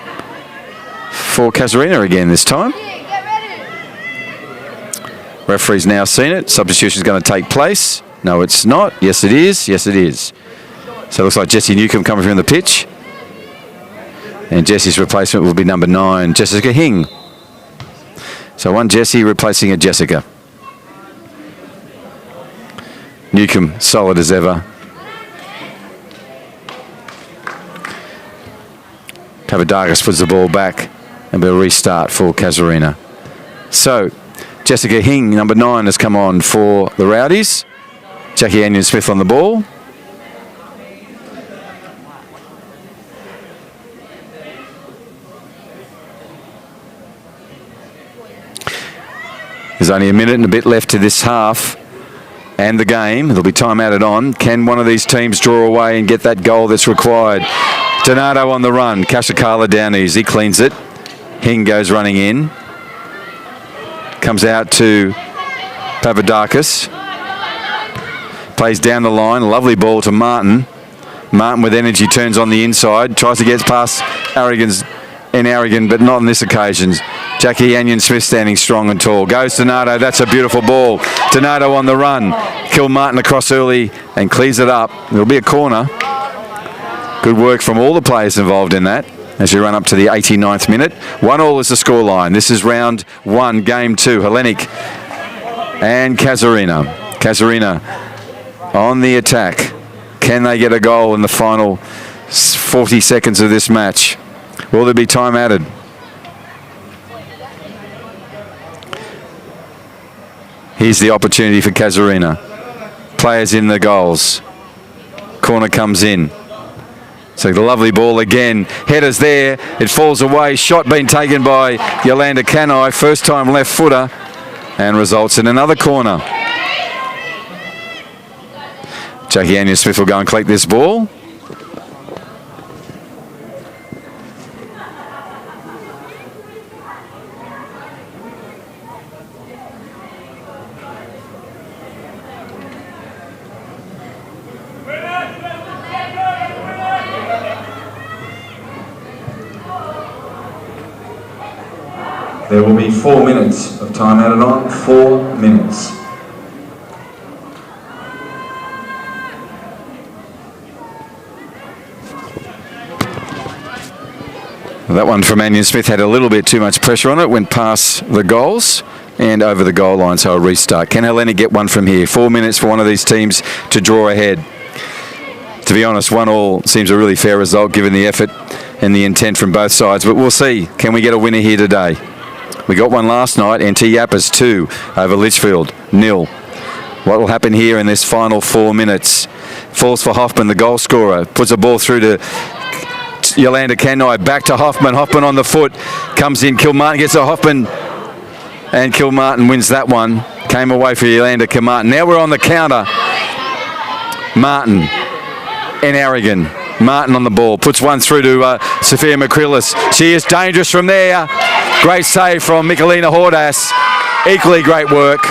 for Casuarina again this time. Referee's now seen it. Substitution's going to take place. No, it's not. Yes, it is. Yes, it is. So it looks like Jessie Newcomb coming from the pitch. And Jessie's replacement will be number 9, Jessica Hing. So one Jessie replacing a Jessica. Newcomb solid as ever. Papadakis puts the ball back and we'll restart for Casuarina. So Jessica Hing, number 9, has come on for the Rowdies. Jackie Anion-Smith on the ball. There's only a minute and a bit left to this half and the game. There'll be time added on. Can one of these teams draw away and get that goal that's required? Donato on the run. Kashakala down easy. Cleans it. Hing goes running in. Comes out to Papadakis. Plays down the line. Lovely ball to Martin. Martin with energy turns on the inside. Tries to get past Aragon, but not on this occasion. Jackie Anion-Smith standing strong and tall. Goes Donato. That's a beautiful ball. Donato on the run. Kilmartin across early and clears it up. There'll be a corner. Good work from all the players involved in that as you run up to the 89th minute. 1-1 is the scoreline. This is round 1, game 2. Hellenic and Casuarina. Casuarina on the attack. Can they get a goal in the final 40 seconds of this match? Will there be time added? Here's the opportunity for Casuarina. Players in the goals. Corner comes in. So the lovely ball again. Header's there. It falls away. Shot being taken by Yolanda Kanai. First time left footer. And results in another corner. Jackie Anion-Smith will go and collect this ball. There will be 4 minutes of time added on. 4 minutes. That one from Anion-Smith had a little bit too much pressure on it. Went past the goals. and over the goal line, so a restart. Can Hellenic get one from here? 4 minutes for one of these teams to draw ahead. To be honest, 1-1 seems a really fair result given the effort and the intent from both sides, but we'll see. Can we get a winner here today? We got one last night, NT Yappers 2 over Litchfield 0. What will happen here in this final 4 minutes? Falls for Hoffman, the goal scorer. Puts a ball through to Yolanda Kenai. Back to Hoffman. Hoffman on the foot. Comes in. Kilmartin gets to Hoffman. And Kilmartin wins that one. Came away for Yolanda Kilmartin. Now we're on the counter. Martin and Aragon. Martin on the ball. Puts one through to Sophia McCrillis. She is dangerous from there. Great save from Michelina Hordas. Equally great work.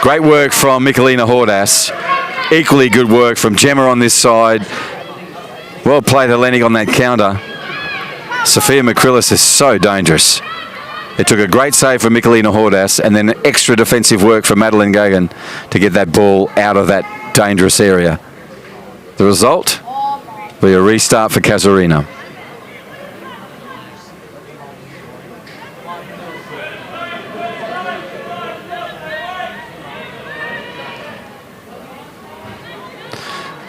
Great work from Michelina Hordas. Equally good work from Gemma on this side. Well played Hellenic on that counter. Sophia McCrillis is so dangerous. It took a great save from Michelina Hordas and then extra defensive work from Madeline Gagan to get that ball out of that dangerous area. The result will be a restart for Casuarina.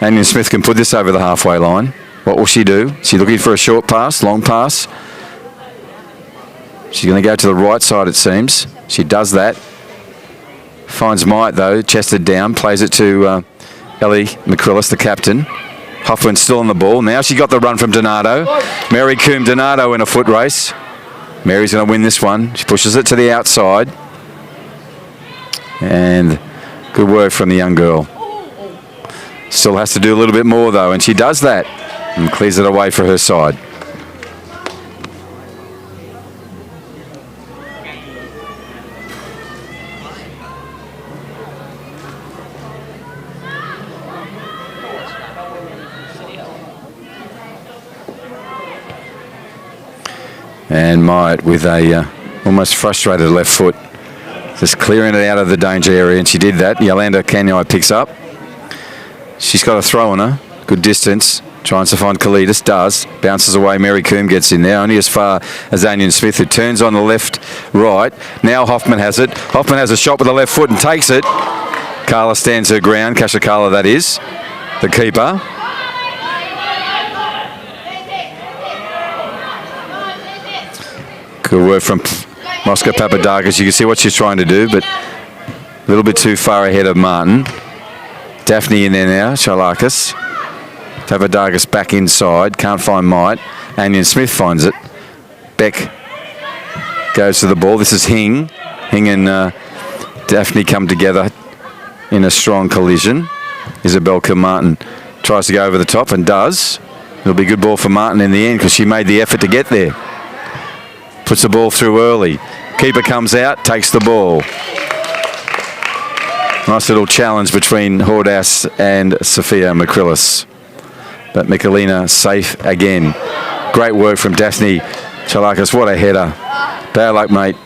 Anion Smith can put this over the halfway line. What will she do? She's looking for a short pass, long pass. She's going to go to the right side, it seems. She does that. Finds Might, though, chested down, plays it to Ellie McCrillis, the captain. Hoffman's still on the ball. Now she got the run from Donato. Mary Coombe Donato in a foot race. Mary's going to win this one. She pushes it to the outside. And good work from the young girl. Still has to do a little bit more, though, and she does that and clears it away for her side. And Might with a almost frustrated left foot, just clearing it out of the danger area, and she did that. Yolanda Kenai picks up. She's got a throw on her. Good distance. Tries to find Kalidas. Does. Bounces away. Mary Coombe gets in there. Only as far as Anion Smith, who turns on the left, right. Now Hoffman has it. Hoffman has a shot with the left foot and takes it. Carla stands her ground. Kasha Carla, that is. The keeper. Good work from Mosca Papadakis. You can see what she's trying to do, but a little bit too far ahead of Martin. Daphne in there now, Charlakis. Papadakis back inside, can't find Might. Anion Smith finds it. Beck goes to the ball. This is Hing. Hing and Daphne come together in a strong collision. Isabel Kilmartin tries to go over the top and does. It'll be a good ball for Martin in the end because she made the effort to get there. Puts the ball through early. Keeper comes out, takes the ball. Nice little challenge between Hordas and Sophia McCrillis. But Michelina safe again. Great work from Daphne Charlakis. What a header. Bad luck, mate.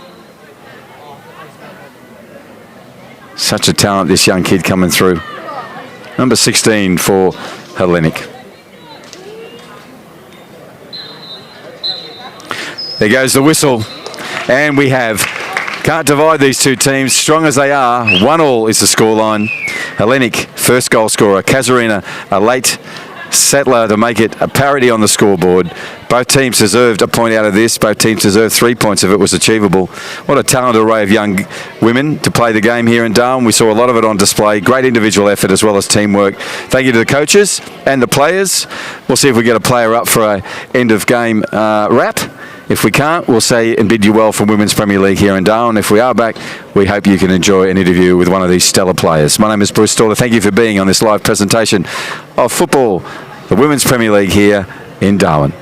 Such a talent, this young kid coming through. Number 16 for Hellenic. There goes the whistle. And we have... Can't divide these two teams, strong as they are. 1-1 is the scoreline. Hellenic, first goal scorer. Casuarina, a late settler to make it a parity on the scoreboard. Both teams deserved a point out of this. Both teams deserved 3 points if it was achievable. What a talented array of young women to play the game here in Darwin. We saw a lot of it on display. Great individual effort as well as teamwork. Thank you to the coaches and the players. We'll see if we get a player up for a end of game wrap. If we can't, we'll say and bid you well from Women's Premier League here in Darwin. If we are back, we hope you can enjoy an interview with one of these stellar players. My name is Bruce Stalder. Thank you for being on this live presentation of football, the Women's Premier League here in Darwin.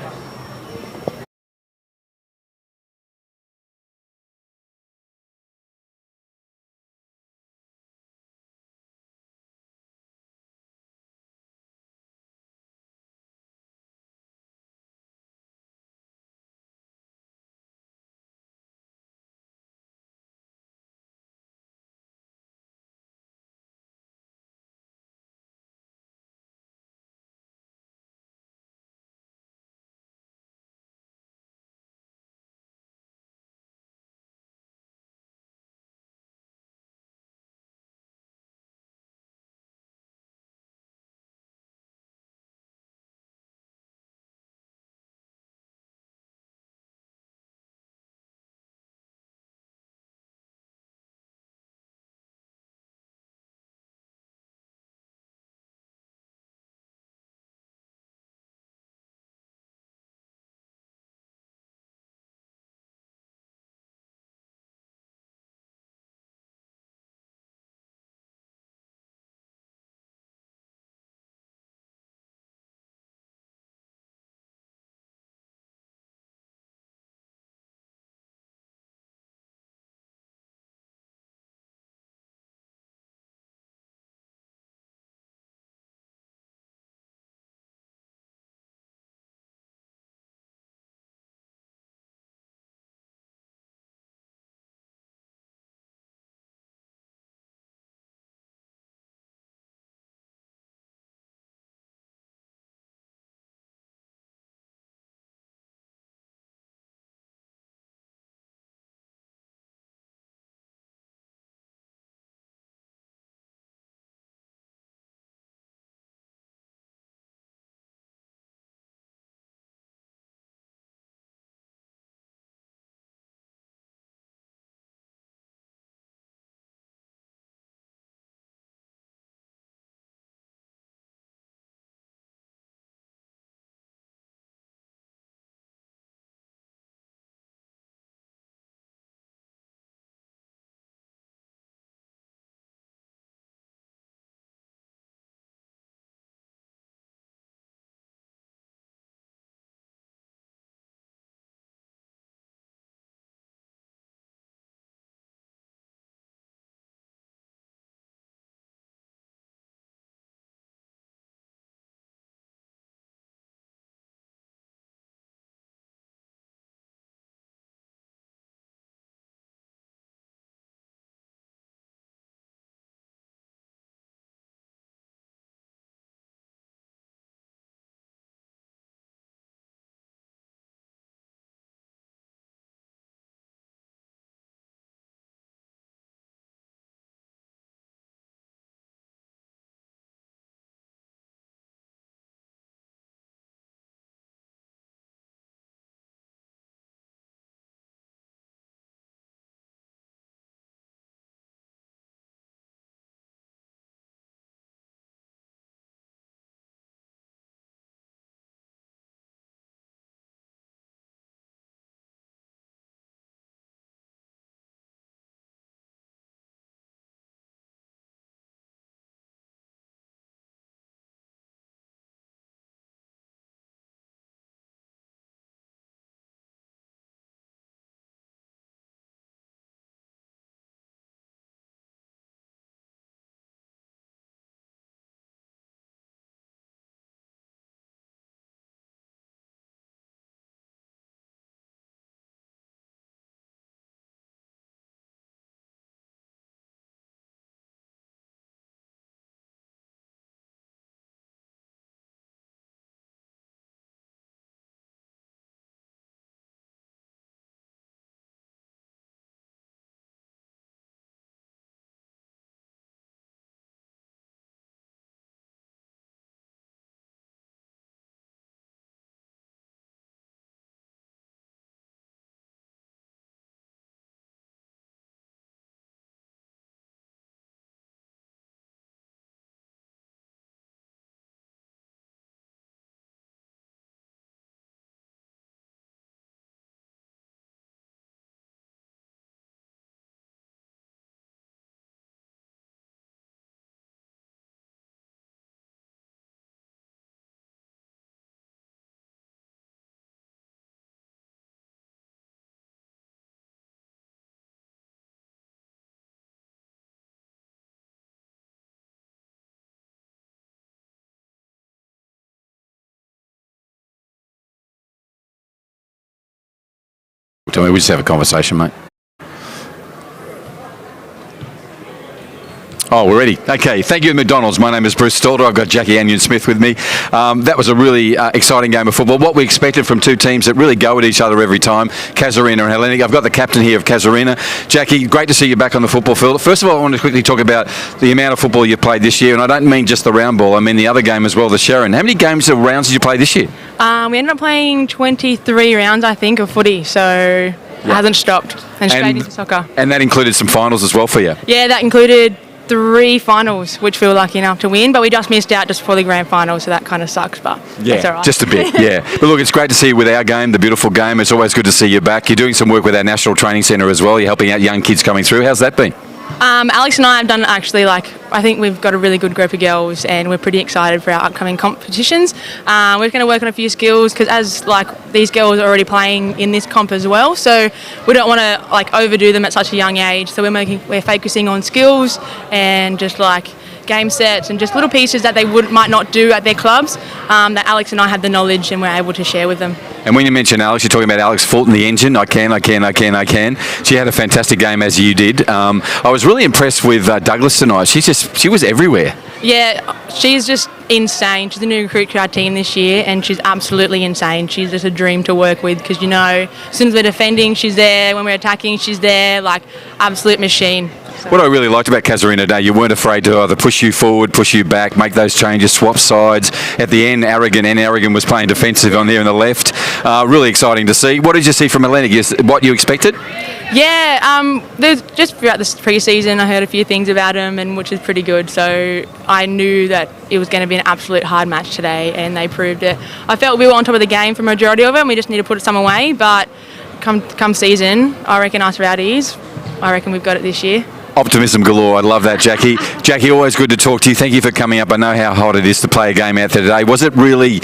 to me. We just have a conversation, mate. Oh, we're ready. Okay, thank you, McDonald's. My name is Bruce Stalder. I've got Jackie Anion-Smith with me. That was a really exciting game of football. What we expected from two teams that really go at each other every time, Casuarina and Hellenic. I've got the captain here of Casuarina. Jackie, great to see you back on the football field. First of all, I want to quickly talk about the amount of football you played this year, and I don't mean just the round ball. I mean the other game as well, the Sharon. How many games or rounds did you play this year? We ended up playing 23 rounds, I think, of footy, so it hasn't stopped. And straight into soccer. And that included some finals as well for you? Yeah, that included 3 finals, which we were lucky enough to win, but we just missed out just before the grand final, so that kind of sucks, but that's all right. Just a bit, yeah. But look, it's great to see you with our game, the beautiful game. It's always good to see you back. You're doing some work with our National Training Centre as well. You're helping out young kids coming through. How's that been? Alex and I have done actually, I think we've got a really good group of girls and we're pretty excited for our upcoming competitions. We're going to work on a few skills because these girls are already playing in this comp as well, so we don't want to overdo them at such a young age. So we're focusing on skills and just game sets and just little pieces that they might not do at their clubs that Alex and I have the knowledge and we're able to share with them. And when you mention Alex, you're talking about Alex Fulton, the engine. I can. She had a fantastic game as you did. I was really impressed with Douglas tonight. She was everywhere. Yeah, she's just insane. She's a new recruit to our team this year and she's absolutely insane. She's just a dream to work with because, as soon as we're defending, she's there. When we're attacking, she's there. Absolute machine. What I really liked about Casuarina today, you weren't afraid to either push you forward, push you back, make those changes, swap sides. At the end, Aragon was playing defensive on there on the left. Really exciting to see. What did you see from Hellenic? What you expected? Yeah, there's just throughout this pre-season, I heard a few things about them, and which is pretty good. So I knew that it was going to be an absolute hard match today, and they proved it. I felt we were on top of the game for the majority of it, and we just need to put some away. But come season, I reckon us rowdies, we've got it this year. Optimism galore. I love that, Jackie. Jackie, always good to talk to you. Thank you for coming up. I know how hot it is to play a game out there today. Was it really,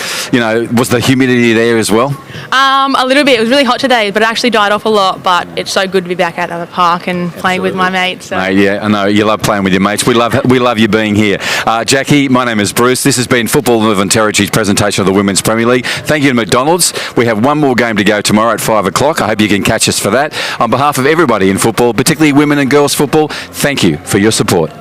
was the humidity there as well? A little bit. It was really hot today, but it actually died off a lot. But it's so good to be back out at the park and playing with my mates. So. Mate, yeah, I know. You love playing with your mates. We love you being here. Jackie, my name is Bruce. This has been Football Northern Territory's presentation of the Women's Premier League. Thank you to McDonald's. We have one more game to go tomorrow at 5 o'clock. I hope you can catch us for that. On behalf of everybody in football, particularly women and girls football, thank you for your support.